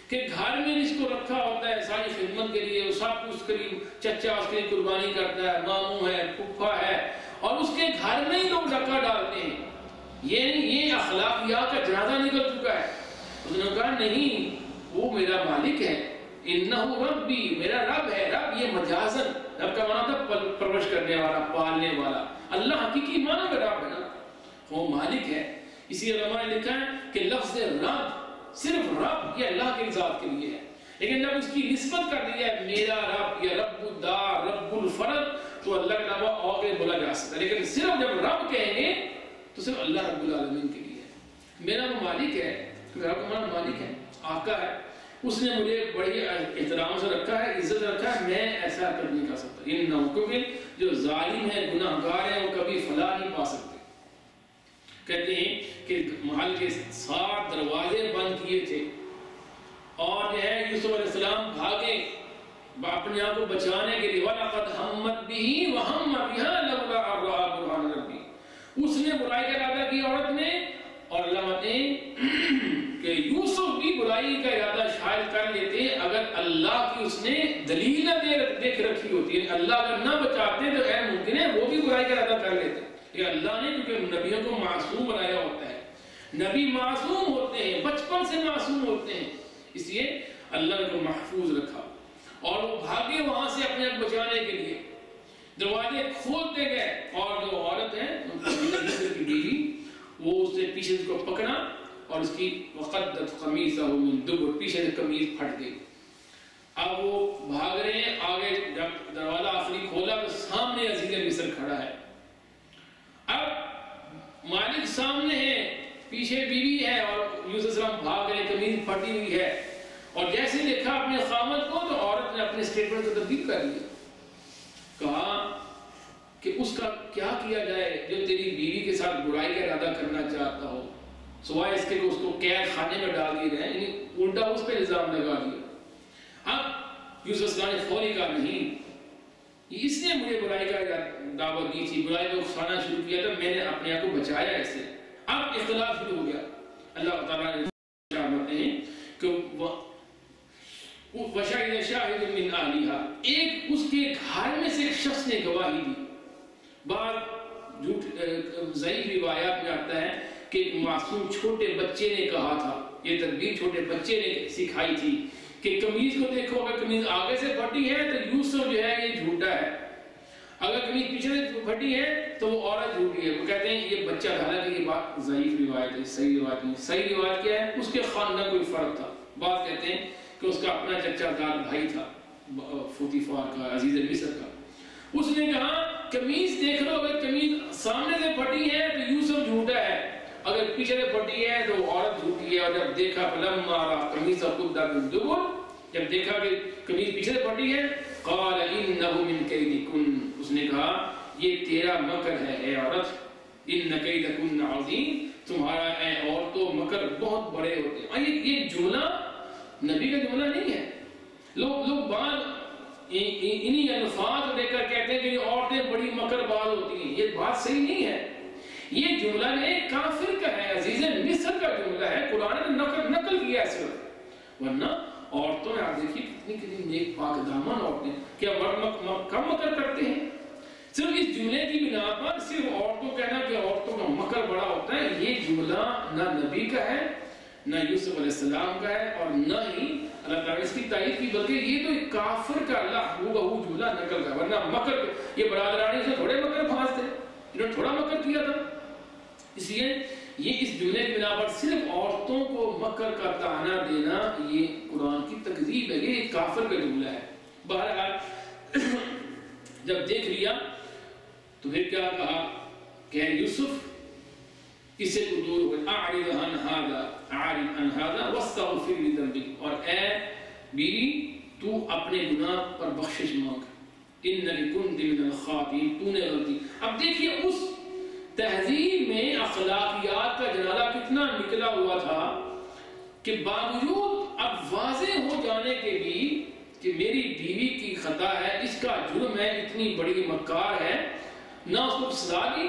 کہ گھر میں جس کو رکھا ہوتا ہے ساری خدمت کے لیے، سب کچھ قریب، چچا اس کے لیے قربانی کرتا ہے، ماموں ہے، پھپھا ہے، اور اس کے گھر میں ہی لوگ ڈکا ڈالتے ہیں۔ یہ اخلاقیات کا جنازہ نکل چکا ہے۔ اس نے کہا نہیں، وہ میرا مالک ہے، انہ ربی، میرا رب ہے۔ رب یہ مجازن، رب کا معنی تھا پرورش کرنے والا، پالنے والا۔ اللہ حقیقی معنی میں رب ہے نا، وہ مالک ہے۔ اسی علماء نے لکھا ہے کہ لفظ رب، صرف رب یہ اللہ کے ذات کے لیے ہے، لیکن جب اس کی نسبت کر دی ہے میرا رب یا رب الدار، رب الفرد، تو اللہ کے علاوہ اور کوئی بولا جا سکتا ہے، لیکن صرف جب رب کہیں گے تو صرف اللہ رب العالمین کے لیے ہے۔ میرا وہ مالک ہے، رب ہمارا مالک ہے، آقا ہے، اس نے مجھے بڑی احترام سے رکھا ہے، عزت رکھا ہے، میں ایسا حرکت نہیں کر سکتا۔ کیونکہ جو ظالم ہے، گناہ گار ہے، وہ کبھی فلاح نہیں پا سکتے۔ کہتے ہیں کہ محل کے 7 دروازے بند کیے تھے، اور جو ہے یوسف علیہ السلام بھاگے اپنے آپ کو بچانے کے لیے، وَلَقَدْ هَمَّتْ بِهِ وَهَمَّ بِهَا لَوْلَا أَن رَأَىٰ بُرْهَانَ رَبِّهِ۔ اس نے برائی کا ارادہ کیا عورت نے، اور اللہ نے کہ یوسف بھی برائی کا ارادہ شاید کر لیتے اگر اللہ کی اس نے دلیل نہ دیکھ رکھی ہوتی ہے۔ اللہ اگر نہ بچاتے تو اے ممکن ہے وہ بھی برائی کا ارادہ کر لیتے، لیکن اللہ نے کیونکہ نبیوں کو معصوم بنایا ہوتا ہے، نبی معصوم ہوتے ہیں، بچپن سے معصوم ہوتے ہیں، اس لیے اللہ نے کو محفوظ رکھا، اور وہ بھاگے وہاں سے اپنے آپ بچانے کے لیے، دروازے کھولتے گئے، اور جو عورت ہے مصر کی بیوی، وہ اس نے پیچھے اس کو پکڑا اور اس کی وقدت قمیصہ من دبر، پیچھے سے قمیض پھٹ گئی۔ اب وہ بھاگ رہے ہیں، آگے جب دروازہ آخری کھولا تو سامنے عزیز مصر کھڑا ہے۔ اب مالک سامنے ہے، پیچھے بیوی ہے، اور یوسف علیہ السلام بھاگ رہے، قمیض پھٹی ہوئی ہے، اور جیسے دیکھا اپنے خامد کو تو عورت نے اپنے اسٹیٹمنٹ کو تبدیل کر لیا، کہا کہ اس کا کیا کیا جائے جو تیری بیوی کے ساتھ برائی کا ارادہ کرنا چاہتا ہو، سوائے اس کے کہ اس کو قید خانے میں ڈال دیے جائیں، یعنی الٹا اس پہ الزام لگا دیا۔ اب یوسف علیہ السلام نے فوری کہا نہیں، اس نے مجھے برائی کا دعوت دی تھی، برائی کو کھانا شروع کیا تھا، میں نے اپنے آپ کو بچایا اس سے۔ اب اختلاف شروع ہو گیا۔ اللہ تعالیٰ نے فرماتے ہیں کہ وَشَهِدَ شَاهِدٌ مِّنْ أَهْلِهَا، ایک اس کے گھر میں سے ایک شخص نے گواہی دی۔ بعض ضعیف روایات میں آتا ہے کہ ایک معصوم چھوٹے بچے نے کہا تھا، یہ تدبیر چھوٹے بچے نے سکھائی تھی کہ قمیض کو دیکھو، اگر قمیض آگے سے پھٹی ہے تو یوسف جو ہے یہ جھوٹا ہے، اگر قمیض پیچھے سے پھٹی ہے تو وہ عورت جھوٹی ہے۔ وہ کہتے ہیں یہ بچہ، حالانکہ یہ بات ضعیف روایت ہے، صحیح روایت نہیں۔ صحیح روایت کیا ہے؟ اس کے خاندان کوئی فرق تھا۔ بعض کہتے ہیں کہ اس کا اپنا چچا دار بھائی تھا فوتیفار کا، عزیز مصر کا، اس نے کہا قمیض دیکھ لو، اگر قمیض سامنے سے پھٹی ہے تو یوسف جھوٹا ہے، اگر پیچھے سے پھٹی ہے تو عورت جھوٹی ہے۔ اور جب دیکھا فلما رأى قمیصہ قد من دبر، جب دیکھا کہ قمیض پیچھے سے پھٹی ہے، قال انه من کیدکن، اس نے کہا یہ تیرا مکر ہے اے عورت، ان کیدکن عظیم، تمہارا اے عورتوں مکر بہت بڑے ہوتے ہیں۔ یہ جملہ نبی کا جملہ نہیں ہے۔ لوگ بعض انہی الفاظ لے کر کہتے ہیں کہ یہ عورتیں بڑی مکر باز ہوتی ہیں، یہ بات صحیح نہیں ہے۔ یہ جملہ ایک کافر کا ہے، عزیز مصر کا جملہ ہے، قرآن نے نقل کیا ہے صرف، ورنہ عورتوں میں آپ دیکھیے کتنی نیک پاک دامن عورتیں، کیا مرد کم مکر کرتے ہیں؟ صرف اس جملے کی بنا پر صرف عورتوں کہنا کہ عورتوں کا مکر بڑا ہوتا ہے، یہ جملہ نہ نبی کا ہے، نہ یوسف علیہ السلام کا ہے، اور نہ ہی اللہ تعالیٰ نے اس کی تائید کی، بلکہ یہ تو ایک کافر کا اللہ ہو جملہ نقل کا، ورنہ مکر یہ برادرانی سے تھوڑے مکر پھانستے، انہوں نے تھوڑا مکر کیا تھا۔ اس لیے یہ اس جملے کی بنا پر صرف عورتوں کو مکر کا طعنہ دینا یہ قرآن کی تکذیب ہے، یہ ایک کافر کا جملہ ہے۔ بہرحال جب دیکھ لیا تو پھر کیا کہا کہ یوسف اس سے تو دور ہوئے، اعرض عن هذا اعرض عن هذا واستغفر لذنبك، اور اے بیوی تو اپنے گناہ پر بخشش مانگ، انک کنت من الخاطئین، تو نے غلطی۔ اب دیکھیے اس تہذیب میں اخلاقیات کا جنازہ کتنا نکلا ہوا تھا کہ باوجود اب واضح ہو جانے کے بھی کہ میری بیوی کی خطا ہے، اس کا جرم ہے، اتنی بڑی مکار ہے، نہ اس کو سزا دی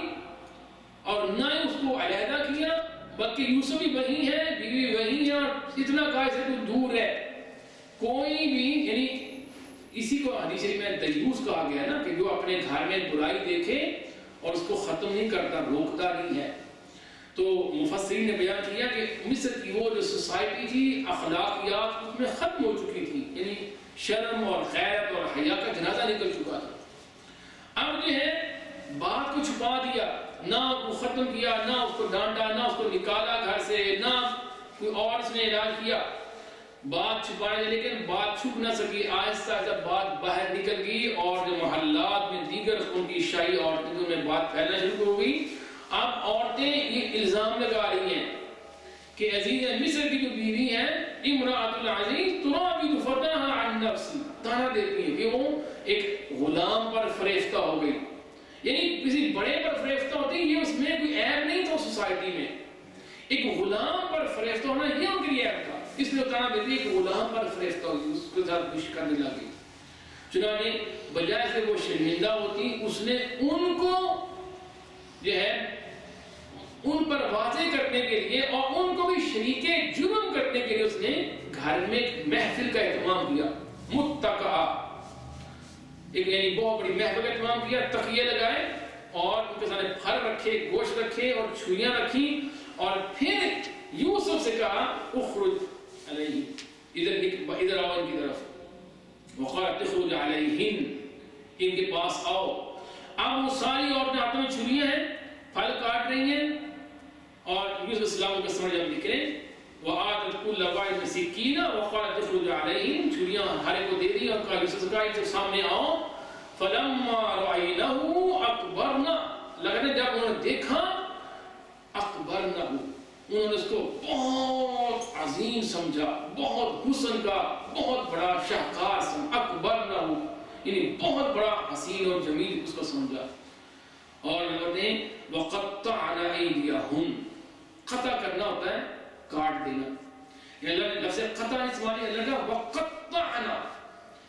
اور نہ اس کو علیحدہ کیا، بلکہ یوسف بھی وہی ہے، بیوی وہی ہے، اور اتنا کہا سے تو دور ہے کوئی بھی، یعنی اسی کو حدیث میں دیوس کہا گیا نا کہ جو اپنے گھر میں برائی دیکھے اور اس کو ختم نہیں کرتا، روکتا نہیں ہے۔ تو مفسرین نے بیان کیا کہ مصر کی وہ جو سوسائٹی تھی، اخلاقیات اس میں ختم ہو چکی تھی، یعنی شرم اور غیرت اور حیا کا جنازہ نکل چکا تھا۔ اب جو ہے بات کو چھپا دیا، نہ وہ ختم کیا، نہ اس کو ڈانٹا، نہ اس کو نکالا گھر سے، نہ کوئی اور اس نے علاج کیا، بات چھپانے، لیکن بات چھپ نہ سکی۔ آہستہ جب بات باہر نکل گئی اور جو محلات میں دیگر ان کی شاہی عورتوں میں بات پھیلنا شروع ہو گئی، اب عورتیں یہ الزام لگا رہی ہیں کہ عزیز مصر کی جو بیوی ہیں امراۃ العزیز تراود فتاها عن نفسه، تانا دیتی ہیں کہ وہ ایک غلام پر فریفتہ ہو گئی، یعنی کسی بڑے پر فریفتہ ہوتی، یہ اس میں کوئی عیب نہیں تھا سوسائٹی میں، ایک غلام پر فریفتہ ہونا یہ ان کے لیے عیب تھا، اس لیے تانا دیتی ہے کہ غلام پر فریفتہ ہوگی، اس کے ساتھ کچھ کرنے لگی۔ چنانچہ بجائے سے وہ شرمندہ ہوتی، اس نے ان کو جو ہے ان پر واضح کرنے کے لیے اور ان کو بھی شریک جرم کرنے کے لیے اس نے گھر میں محفل کا اہتمام کیا، متقع، ایک یعنی بہت بڑی محفل کا اہتمام کیا، تقیے لگائے اور ان کے سامنے پھل رکھے، گوشت رکھے اور چھریاں رکھی، اور پھر یوسف سے کہا اخرج علیہ، ادھر آؤ ان کی طرف، وقالت اخرج علیہن، ان کے پاس آؤ۔ اب وہ ساری عورتیں ہاتھوں میں چھریاں ہیں، پھل کاٹ رہی ہیں، اور یوسف السلام کے سامنے جب نکلے وآتت كل واحد سكينا وقالت اخرج عليهم، چھریاں ہر ایک کو دے دی اور کہا یوسف کا ان سامنے آؤ، فلما رأينه اکبرنا، لگنے جب انہوں نے دیکھا اکبرنہ، انہوں نے اس کو بہت عظیم سمجھا، بہت حسن کا بہت بڑا شاہکار سمجھا، اکبرنہ یعنی بہت بڑا حسین اور جمیل اس کو سمجھا، اور انہوں نے وقطعن ایدیہم، قطع کرنا ہوتا ہے کاٹ دینا، یعنی اللہ نے لفظ قطع استعمال کیا، اللہ کا وقطعنا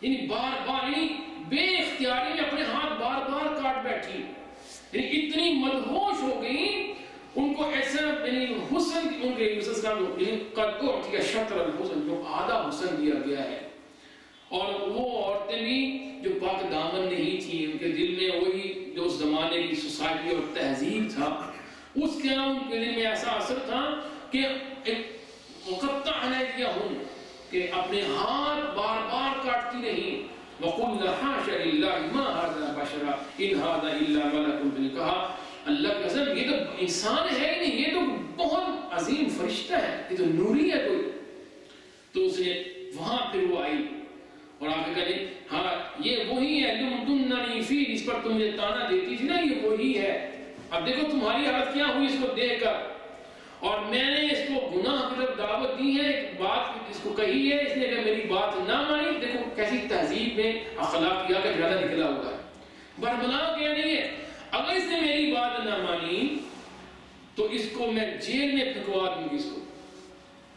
یعنی بار بار، یعنی بے اختیاری میں اپنے ہاتھ بار بار کاٹ بیٹھی، یعنی اتنی مدہوش ہو گئی ان کو ایسا، یعنی حسن ان کے یوسف کا یعنی قد اعطی شطر الحسن، جو آدھا حسن دیا گیا ہے، اور وہ عورتیں بھی جو پاک دامن نہیں تھی، ان کے دل میں وہی جو اس زمانے کی سوسائٹی اور تہذیب تھا، اس کے ان کے دل میں ایسا اثر تھا کہ ایک مقطع ایدیہم، کہ اپنے ہاتھ بار بار کاٹتی رہی. وَقُلْنَا حَاشَ لِلَّهِ مَا هَذَا بَشَرًا إِنْ هَذَا إِلَّا مَلَكٌ كَرِيمٌ. کہا اللہ کی قسم یہ تو انسان ہے ہی نہیں، یہ تو بہت عظیم فرشتہ ہے، یہ تو نوری ہے کوئی. تو اس نے وہاں پھر وہ آئی اور آ کے کہنے ہاں یہ وہی ہے لُمْتُنَّنِي فِيهِ، اس پر تم مجھے تانا دیتی تھی نا، یہ وہی ہے. اب دیکھو تمہاری حالت کیا ہوئی اس کو دیکھ کر، اور میں نے اس کو گناہ کی طرف دعوت دی ہے، ایک بات اس کو کہی ہے، اس نے کہ میری بات نہ مانی. دیکھو کیسی تہذیب میں اخلاقیات کا جھاڑا نکلا ہوا ہے. برملا کیا نہیں ہے، اگر اس نے میری بات نہ مانی تو اس کو میں جیل میں پھنکوا دوں گی اس کو،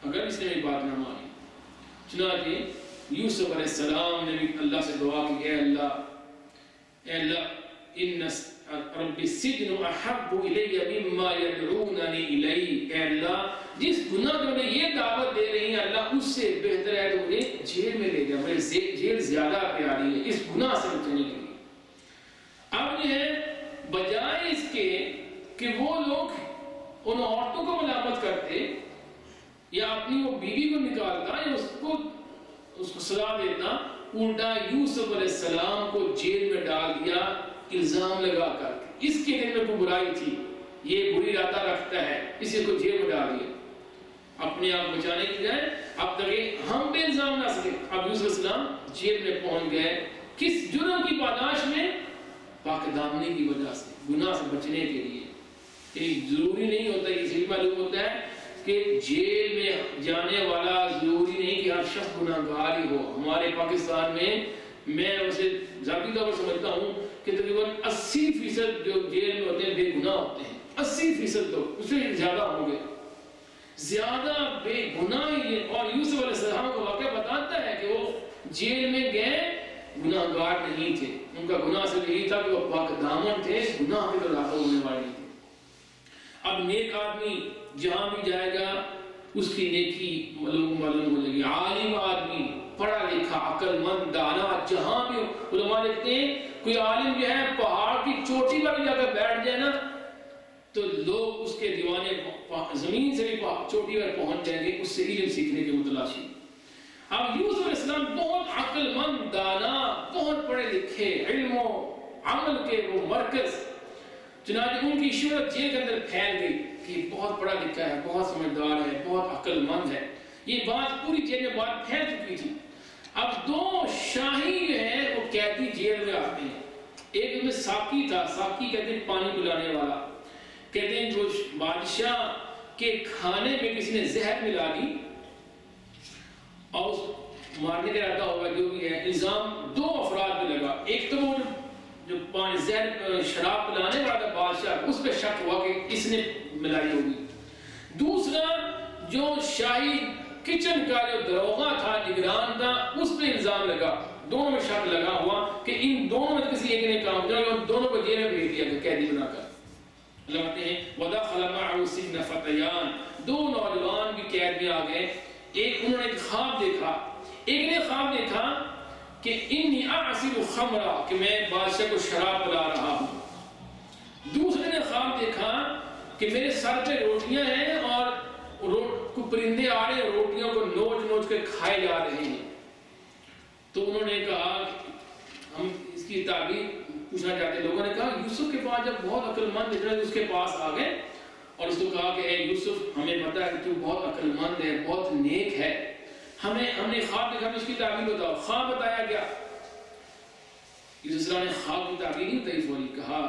اگر اس نے میری بات نہ مانی. چنانچہ یوسف علیہ السلام نے بھی اللہ سے دعا کی، اے اللہ ان رب السجن احب الی مما یدعوننی الی. اے اللہ جس گناہ کو میں یہ دعوت دے رہی ہیں اللہ اس سے بہتر ہے تو مجھے جیل میں لے جا، مجھے جیل زیادہ پیاری ہے اس گناہ سے بچنے کے لیے. اب جو ہے بجائے اس کے کہ وہ لوگ ان عورتوں کو ملامت کرتے یا اپنی وہ بیوی کو نکالتا یا اس کو سزا دیتا، الٹا یوسف علیہ السلام کو جیل میں ڈال دیا الزام لگا کر. اس کے دل میں کوئی برائی تھی، یہ بری ارادہ رکھتا ہے، اسے کو جیل میں ڈال دیا اپنے آپ بچانے کی جائے. اب تک ہم پہ الزام نہ سکے. اب یوسف علیہ السلام جیل میں پہنچ گئے، کس جرم کی پاداش میں؟ پاک دامنی کی وجہ سے، گناہ سے بچنے کے لیے. یہ ضروری نہیں ہوتا، اسی لیے معلوم ہوتا ہے کہ جیل میں جانے والا ضروری نہیں کہ ہر شخص گناہگار ہی ہو. ہمارے پاکستان میں میں اسے ذاتی طور پر سمجھتا ہوں کہ تقریباً 80% جو جیل میں ہوتے ہیں بے گناہ ہوتے ہیں. 80% لوگ اس سے زیادہ ہوں گے، زیادہ بے گناہ ہی. اور یوسف علیہ السلام کا واقعہ بتاتا ہے کہ وہ جیل میں گئے گناہگار نہیں تھے، ان کا گناہ صرف یہی تھا کہ وہ پاک دامن تھے، گناہ کے تو داخل ہونے والے تھے. اب نیک آدمی جہاں بھی جائے گا اس کی نیکی معلوم ہو جائے گی. عالم آدمی، پڑھا لکھا، عقل مند، دانا، جہاں بھی علماء لکھتے ہیں کوئی عالم جو ہے پہاڑ کی چوٹی پر جا کر بیٹھ جائے نا تو لوگ اس کے دیوانے زمین سے بھی چوٹی پر پہنچ جائیں گے اس سے علم سیکھنے کے متلاشی. اب یوسف علیہ السلام بہت عقل مند، دانا، بہت پڑھے لکھے، علم و عمل کے وہ مرکز. چنانچہ ان کی شہرت جیل کے اندر پھیل گئی کہ بہت پڑھا لکھا ہے، بہت سمجھدار ہے، بہت عقل مند ہے. یہ بات پوری جیل میں بات پھیل چکی تھی. اب دو شاہی جو ہیں وہ قیدی جیل میں آتے ہیں. ایک میں ساقی تھا، ساقی کہتے ہیں پانی پلانے والا. کہتے ہیں جو بادشاہ کے کھانے میں کسی نے زہر ملا دی اور اس مارنے کا ارادہ ہوگا جو بھی ہے، الزام دو افراد پہ لگا. ایک تو وہ جو پانی زہر شراب پلانے والا تھا بادشاہ، اس پہ شک ہوا کہ اس نے ملائی ہوگی. دوسرا جو شاہی کچن کا جو دروغہ تھا، نگران تھا، اس پہ الزام لگا. دونوں میں شک لگا ہوا کہ ان دونوں میں کسی ایک نے کام کیا، اور دونوں کو جیل میں بھیج دیا کہ قیدی بنا کر. اللہ کہتے ہیں وَدَخَلَ مَعَهُ السِّجْنَ فَتَيَانِ. دو نوجوان بھی قید میں آ گئے. ایک انہوں نے ایک خواب دیکھا، ایک نے خواب دیکھا کہ انی اعصر خمرا، کہ میں بادشاہ کو شراب پلا رہا ہوں. دوسرے نے خواب دیکھا کہ میرے سر پہ روٹیاں ہیں اور پرندے آ رہے ہیں، روٹیوں کو نوچ نوچ کے کھائے جا رہے ہیں. تو انہوں نے کہا، ہم اس کی تعبیر پوچھنا چاہتے ہیں. لوگوں نے کہا یوسف کے پاس جب بہت عقل مند اتنے اس کے پاس آ گئے اور اس کو کہا کہ اے یوسف ہمیں پتا ہے کہ تو بہت عقل مند ہے، بہت نیک ہے، ہم نے خواب دیکھا، اس کی تعبیر بتاؤ. خواب بتایا گیا. یوسف نے خواب کی تعبیر نہیں بتائی، فوری کہا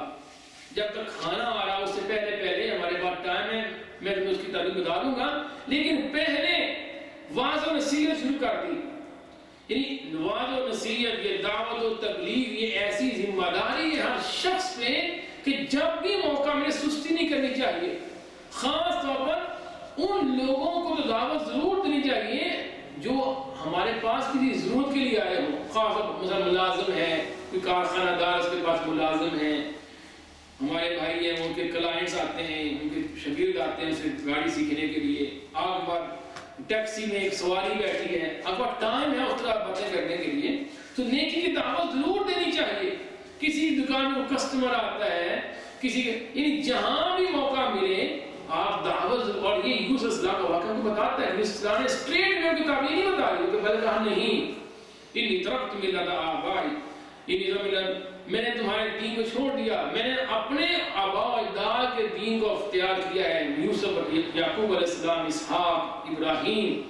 جب تک کھانا آ رہا اس سے پہلے ہمارے پاس ٹائم ہے، میں تمہیں اس کی تعبیر بتا دوں گا، لیکن پہلے واضح و نصیحت شروع کر دی. یعنی واضح و نصیحت، یہ دعوت و تبلیغ، یہ ایسی ذمہ داری ہے ہر شخص پہ کہ جب بھی موقع ملے سستی نہیں کرنی چاہیے. خاص طور پر ان لوگوں کو تو دعوت ضرور دینی چاہیے جو ہمارے پاس کسی ضرورت کے لیے آئے ہوں. خاص طور پر مثلا ملازم ہے، کوئی کارخانہ دار اس کے پاس ملازم ہے، ہمارے بھائی ہیں ان کے کلائنٹس آتے ہیں، ان کے شاگرد آتے ہیں اسے گاڑی سیکھنے کے لیے. آگ بار ٹیکسی میں ایک سواری بیٹھی ہے، اب وقت ٹائم ہے اس طرح باتیں کرنے کے لیے، تو نیکی کی دعوت ضرور دینی چاہیے. کسی دکان میں کوئی کسٹمر آتا ہے کسی کے، یعنی جہاں بھی موقع ملے آپ دعوت، اور یہ یوسف علیہ السلام کا واقعہ کو بتاتا ہے، یوسف علیہ السلام نے اسٹریٹ میں ان کی تعبیر نہیں بتا دی کہ بلکہ کہا نہیں انی ترکت ملت آبائی، میں نے تمہارے دین کو چھوڑ دیا، میں نے اپنے آباء و اجداد کے دین کو اختیار کیا ہے، یوسف، یعقوب علیہ السلام، اسحاق، ابراہیم،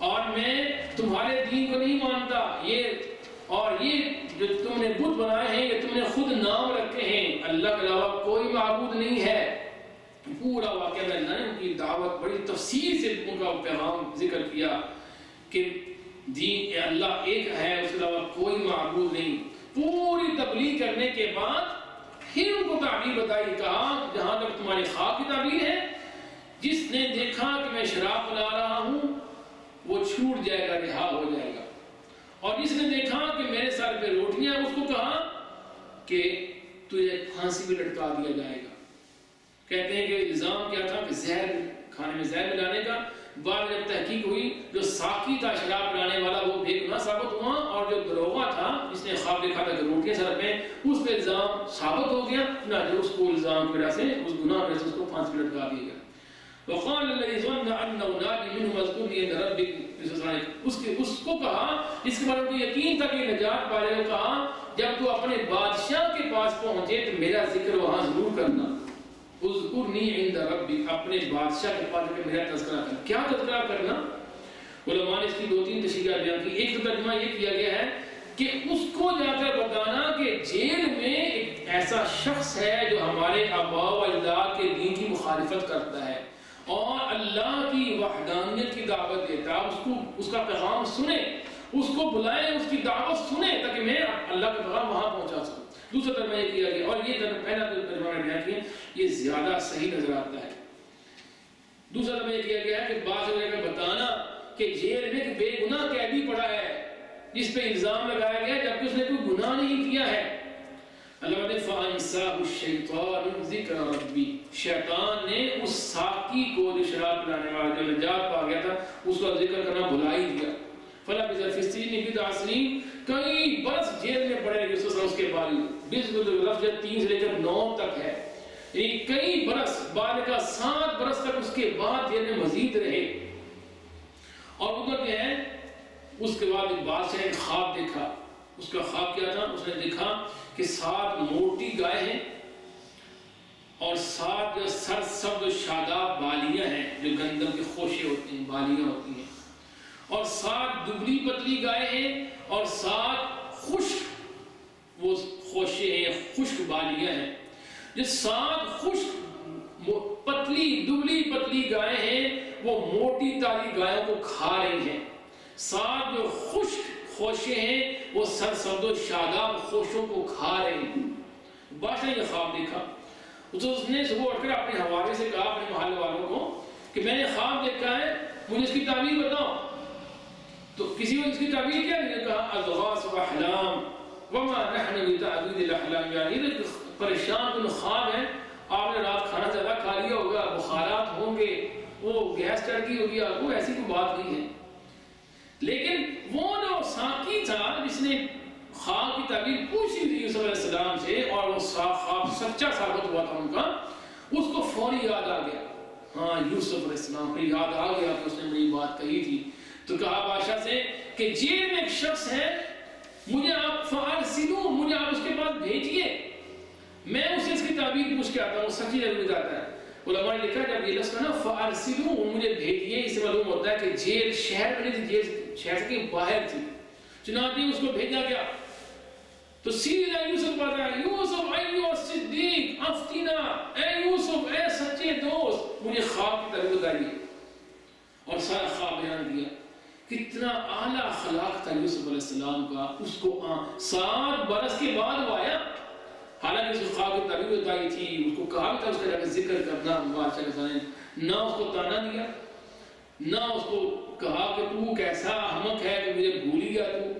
اور میں تمہارے دین کو نہیں مانتا، اور یہ جو تم نے بت بنائے ہیں یہ تم نے خود نام رکھے ہیں، اللہ کے علاوہ کوئی معبود نہیں ہے۔ پورا واقعہ میں نے ان کی دعوت بڑی تفصیل سے ان کا پیغام ذکر کیا کہ دین اللہ ایک ہے، اس کے علاوہ کوئی معبود نہیں۔ پوری تبلیغ کرنے کے بعد پھر ان کو تعبیر بتائی، کہا جہاں تک تمہاری خواب کی تعبیر ہے، جس نے دیکھا کہ میں شراب پلا رہا ہوں وہ چھوٹ جائے گا، رہا ہو جائے گا، اور جس نے دیکھا کہ میرے سر پہ روٹیاں، اس کو کہا کہ تجھے پھانسی پہ لٹکا دیا جائے گا۔ کہتے ہیں کہ الزام کیا تھا کہ زہر، کھانے میں زہر ملانے کا۔ بعد جب تحقیق ہوئی جو ساقی تھا شراب پلانے والا وہ بے گناہ ثابت ہوا، اور جو دروغہ تھا جس نے خواب دیکھا تھا کہ روٹیاں سر پہ، اس پہ الزام ثابت ہو گیا، نہ جو اس کو الزام کی وجہ سے، اس گناہ کی وجہ سے اس کو پھانسی پہ لٹکا دیا گیا۔ وقال الذي ظن انه ناج منه اذكرني عند ربك، اس کو کہا جس کے بارے میں یقین تھا کہ نجات پائے گا، کہا جب تو اپنے بادشاہ کے پاس پہنچے تو میرا ذکر وہاں ضرور کرنا، اذکرنی عند ربک، اپنے بادشاہ کے پاس کہ میرا تذکرہ کرنا۔ کیا تذکرہ کرنا؟ علماء نے اس کی دو تین تشریحات بیان کی۔ ایک ترجمہ یہ کیا گیا ہے کہ اس کو جا کر بتانا کہ جیل میں ایک ایسا شخص ہے جو ہمارے آباء و اجداد کے دین کی مخالفت کرتا ہے اور اللہ کی وحدانیت کی دعوت دیتا ہے، اس کا پیغام سنیں، اس کو بلائیں، اس کی دعوت سنیں تاکہ میں اللہ کا پیغام وہاں پہنچا سکوں۔ دوسرا ترجمہ یہ کیا گیا، اور یہ پہلا ترجمہ میں بیان کیا، یہ زیادہ صحیح نظر آتا ہے۔ دوسرا ترجمہ یہ کیا گیا ہے کہ بعض جگہ پہ بتانا کہ جیل میں ایک بے گناہ قیدی پڑا ہے جس پہ الزام لگایا گیا جبکہ اس نے کوئی گناہ نہیں کیا ہے۔ اللہ نے فَأَنْسَاهُ الشَّيْطَانُ ذِكْرَ رَبِّ، شیطان نے اس ساقی کو جو شراب پلانے والا جو نجات پا گیا تھا اس کا ذکر کرنا بھلا ہی دیا۔ فَلَبِثَ فِي السِّجْنِ بِضْعَ سِنِينَ، کئی برس جیل میں پڑے یوسف اس کے باوجود، لفظ 3 سے لے کر 9 تک ہے، یعنی کئی برس، بعد کا 7 برس تک اس کے بعد جیل میں مزید رہے۔ اور ادھر جو ہے اس کے بعد ایک بادشاہ نے خواب دیکھا، اس کا خواب کیا تھا؟ اس نے دیکھا کہ 7 موٹی گائے ہیں اور 7 سرسبز شاداب بالیاں ہیں جو گندم کے خوشے ہوتے ہیں، بالیاں ہوتی ہیں، اور 7 دبلی پتلی گائے ہیں اور 7 خشک وہ خوشے ہیں، خشک بالیاں ہیں۔ جو 7 خشک پتلی دبلی پتلی گائے ہیں وہ موٹی تالی گایوں کو کھا رہی ہیں، 7 جو خشک خوشے ہیں وہ سرسبز و شاداب خوشوں کو کھا رہے ہیں۔ بادشاہ نے یہ خواب دیکھا تو اس نے صبح اٹھ کر اپنے حوالے سے کہا اپنے محلے والوں کو کہ میں نے خواب دیکھا ہے، مجھے اس کی تعبیر بتاؤ۔ تو کسی کو اس کی تعبیر کیا؟ نے کہا اضغاث واحلام وما نحن بتعبیر الاحلام، یعنی یہ پریشان کن خواب ہے، آپ نے رات کھانا زیادہ کھا لیا ہوگا، بخارات ہوں گے، وہ گیس چڑھ گئی ہوگی، وہ ایسی کوئی بات نہیں ہے۔ لیکن وہ جو ساقی تھا جس نے خواب کی تعبیر پوچھی تھی یوسف علیہ السلام سے اور وہ خواب سچا ثابت ہوا تھا ان کا، اس کو فوری یاد آ گیا، ہاں یوسف علیہ السلام کو یاد آ گیا کہ اس نے میری بات کہی تھی۔ تو کہا بادشاہ سے کہ جیل میں ایک شخص ہے، مجھے آپ فارسلو، مجھے آپ اس کے پاس بھیجیے، میں اسے اس کی تعبیر پوچھ کے آتا ہوں، وہ سچی ضرور بتاتا ہے۔ علماء نے لکھا جب یہ لفظ نا فارسلو، مجھے بھیجیے، اس سے معلوم ہوتا ہے کہ جیل شہر میں نہیں تھی، جیل شہر کے باہر تھی، چنانچہ اس کو بھیجا گیا۔ تو سیدھا یوسف بتا رہا ہے، یوسف ایوہ صدیق افتینا، اے یوسف اے سچے دوست، مجھے خواب کی تعبیر بتائیے، اور سارا خواب بیان دیا۔ کتنا اعلیٰ اخلاق تھا یوسف علیہ السلام کا، اس کو 7 برس کے بعد وہ آیا، حالانکہ اس خواب کی تعبیر بتائی تھی، اس کو کہا بھی تھا اس کا جا کے ذکر کرنا بادشاہ کے سامنے، نہ اس کو تانا دیا، نہ اس کو کہا کہ تو کیسا احمق ہے کہ مجھے بھول ہی گیا تو،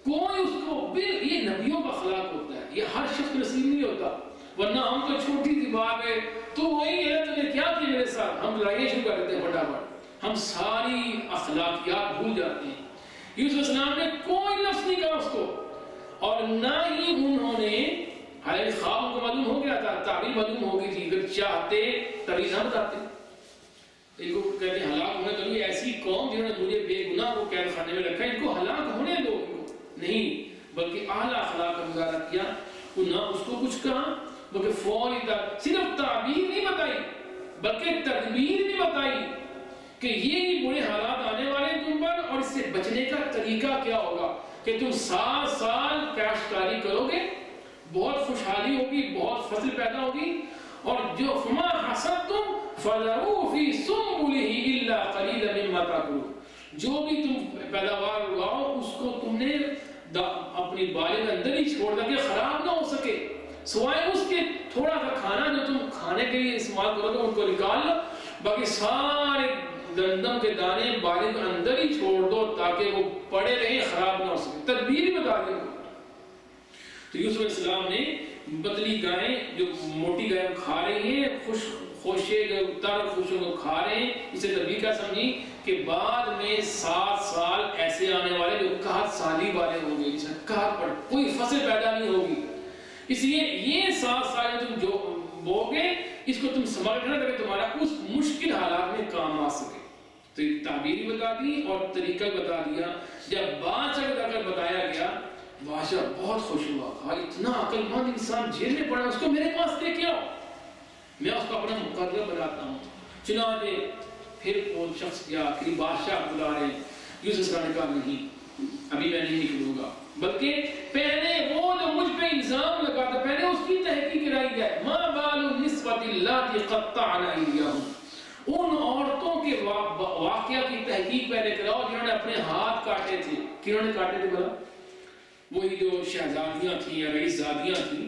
کوئی اس کو یہ نبیوں کا اخلاق ہوتا ہے، یہ ہر شخص کو نصیب نہیں ہوتا، ورنہ ہم تو چھوٹی سی بات ہے تو وہی ہے، تو نے کیا کیا میرے ساتھ، ہم لڑائیاں شروع کر دیتے ہیں فٹافٹ، ہم ساری اخلاقیات بھول جاتے ہیں۔ یوسف السلام نے کوئی لفظ نہیں کہا اس کو، اور نہ ہی انہوں نے، حالانکہ یعنی خواب ان کو معلوم ہو گیا تھا، تعبیر معلوم ہو گئی تھی، اگر چاہتے تبھی نہ بتاتے. ان کو کہتے ہیں ہلاک ہونے دو، یہ ایسی قوم جنہوں نے مجھے بے گناہ کو قید خانے میں رکھا ہے، ان کو ہلاک ہونے دو. نہیں، بلکہ اعلیٰ اخلاق کا مظاہرہ کیا. نہ اس کو کچھ کہا بلکہ فوری صرف تعبیر نہیں بتائی بلکہ تدبیر بھی بتائی کہ یہ برے حالات آنے والے ہیں تم پر، اور اس سے بچنے کا طریقہ کیا ہوگا کہ تم 7 سال کاشتکاری کرو گے، بہت خوشحالی ہوگی، بہت فصل پیدا ہوگی، اور جو فما حصدتم فذروا فی سنبلہ الا قلیلا مما تاکلون، جو بھی تم پیداوار اگاؤ اس کو تم نے اپنی بالے کے اندر ہی چھوڑ دیا کہ خراب نہ ہو سکے، سوائے اس کے تھوڑا سا کھانا جو تم کھانے کے لیے استعمال کرو گے ان کو نکال لو، باقی سارے گندم کے دانے بالے کے اندر ہی چھوڑ دو تاکہ وہ پڑے رہیں، خراب نہ ہو سکے. تدبیر بتا دیں. تو یوسف علیہ السلام نے پتلی گائیں جو موٹی گائیں کھا رہی ہیں، خوشے تر خوشوں کو کھا رہے ہیں، اسے تدبیر کیا سمجھی کہ بعد میں 7 سال ایسے آنے والے جو قحط سالی والے ہوں گے، جس میں قحط پڑ کوئی فصل پیدا نہیں ہوگی، اس لیے یہ 7 سال تم جو بوگے اس کو تم سنبھال رکھنا تاکہ تمہارا اس مشکل حالات میں کام آ سکے. تو یہ تعبیر بتا دی اور طریقہ بتا دیا. جب بادشاہ کو جا کر بتایا گیا، بادشاہ بہت خوش ہوا، کہا اتنا عقل مند انسان جیل میں پڑا، اس کو میرے پاس لے کے آؤ، میں اس کو اپنا مقدر بناتا ہوں. چنانچہ پھر وہ شخص گیا، پھر بادشاہ بلا رہے ہیں. یوسف نے کہا نہیں، ابھی میں نہیں نکلوں گا، بلکہ پہلے وہ جو مجھ پہ الزام لگاتا پہلے اس کی تحقیق کرائی جائے. ما بال النسوۃ اللاتí قطعن ایدیہن، ان عورتوں کے واقعہ کی تحقیق پہلے کراؤ جنہوں نے اپنے ہاتھ کاٹے تھے. کنہوں نے کاٹے تھے بلا؟ وہی جو شہزادیاں تھیں یا رئیس زادیاں تھیں.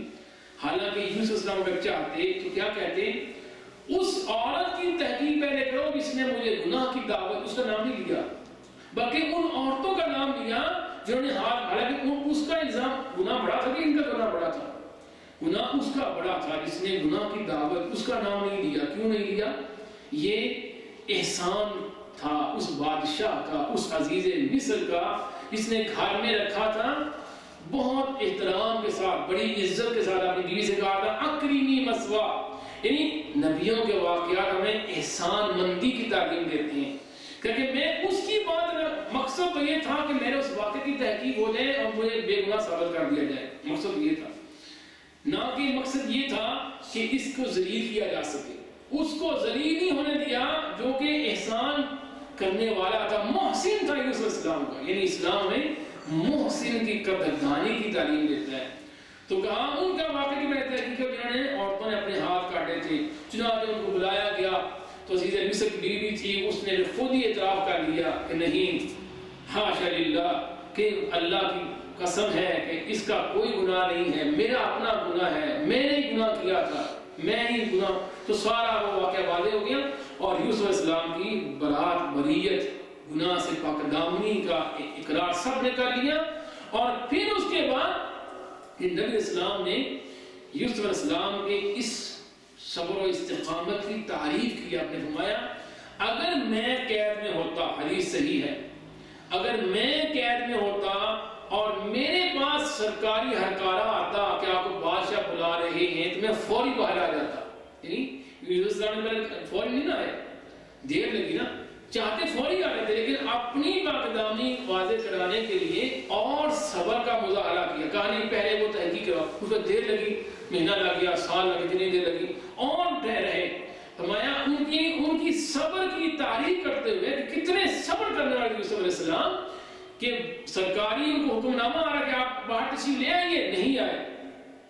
حالانکہ یوسف السلام اگر چاہتے تو کیا کہتے، اس عورت کی تحقیق پہلے کرو جس نے مجھے گناہ کی دعوت، اس کا نام نہیں لیا بلکہ ان عورتوں کا نام لیا جنہوں نے ہاتھ، حالانکہ اس کا الزام گناہ بڑا تھا کہ ان کا گناہ بڑا تھا؟ گناہ اس کا بڑا تھا جس نے گناہ کی دعوت، اس کا نام نہیں لیا. کیوں نہیں لیا؟ یہ احسان تھا اس بادشاہ کا، اس عزیز مصر کا جس نے گھر میں رکھا تھا، بہت احترام کے ساتھ، بڑی عزت کے ساتھ اپنی بیوی سے کہا تھا اکریمی مثوا. یعنی نبیوں کے واقعات ہمیں احسان مندی کی تعلیم دیتے ہیں، کیونکہ میں اس کی بات، مقصد تو یہ تھا کہ میرے اس واقعے کی تحقیق ہو جائے اور مجھے بے گناہ ثابت کر دیا جائے. مقصد یہ تھا، نہ کہ مقصد یہ تھا کہ اس کو ذلیل کیا جا سکے. اس کو ذلیل نہیں ہونے دیا جو کہ احسان کرنے والا تھا، محسن تھا یوسف السلام کا. یعنی اسلام میں محسن کی قدردانی کی تعلیم دیتا ہے. تو کہا ان کا واقعہ کی میں تحقیق جنہوں نے عورتوں نے اپنے ہاتھ کاٹے تھے. چنانچہ ان کو بلایا گیا تو عزیز مصر کی بیوی تھی، اس نے خود ہی اعتراف کر لیا کہ نہیں، حاشا للہ، کہ اللہ کی قسم ہے کہ اس کا کوئی گناہ نہیں ہے، میرا اپنا گناہ ہے، میں نے گناہ کیا تھا، میں ہی گناہ. تو سارا وہ واقعہ واضح ہو گیا اور یوسف علیہ السلام کی برات، بریت، گناہ سے پاک دامنی کا اقرار سب نے کر لیا. اور پھر اس کے بعد نبی اسلام نے یوسف علیہ السلام کے اس صبر و استقامت کی تعریف کی. آپ نے فرمایا اگر میں قید میں ہوتا، حدیث صحیح ہے، اگر میں قید میں ہوتا اور میرے پاس سرکاری ہرکارہ آتا کہ آپ کو بادشاہ بلا رہے ہیں تو میں فوری باہر آ جاتا. یعنی یوسف علیہ السلام نے فوری نہیں نہ آئے، دیر لگی نا، چاہتے فوری آ رہے تھے لیکن اپنی پاکدامنی واضح کرانے کے لیے اور صبر کا مظاہرہ کیا. کہا نہیں پہلے وہ تحقیق کرو، اس کو دیر لگی، مہینہ لگ گیا، سال لگے، اتنی دیر لگی، اور ٹھہر رہے. فرمایا ان کی صبر کی تعریف کرتے ہوئے کہ کتنے صبر کرنے والے یوسف علیہ السلام کہ سرکاری ان کو حکم نامہ آ رہا کہ آپ باہر تشریف لے آئیے، نہیں آئے.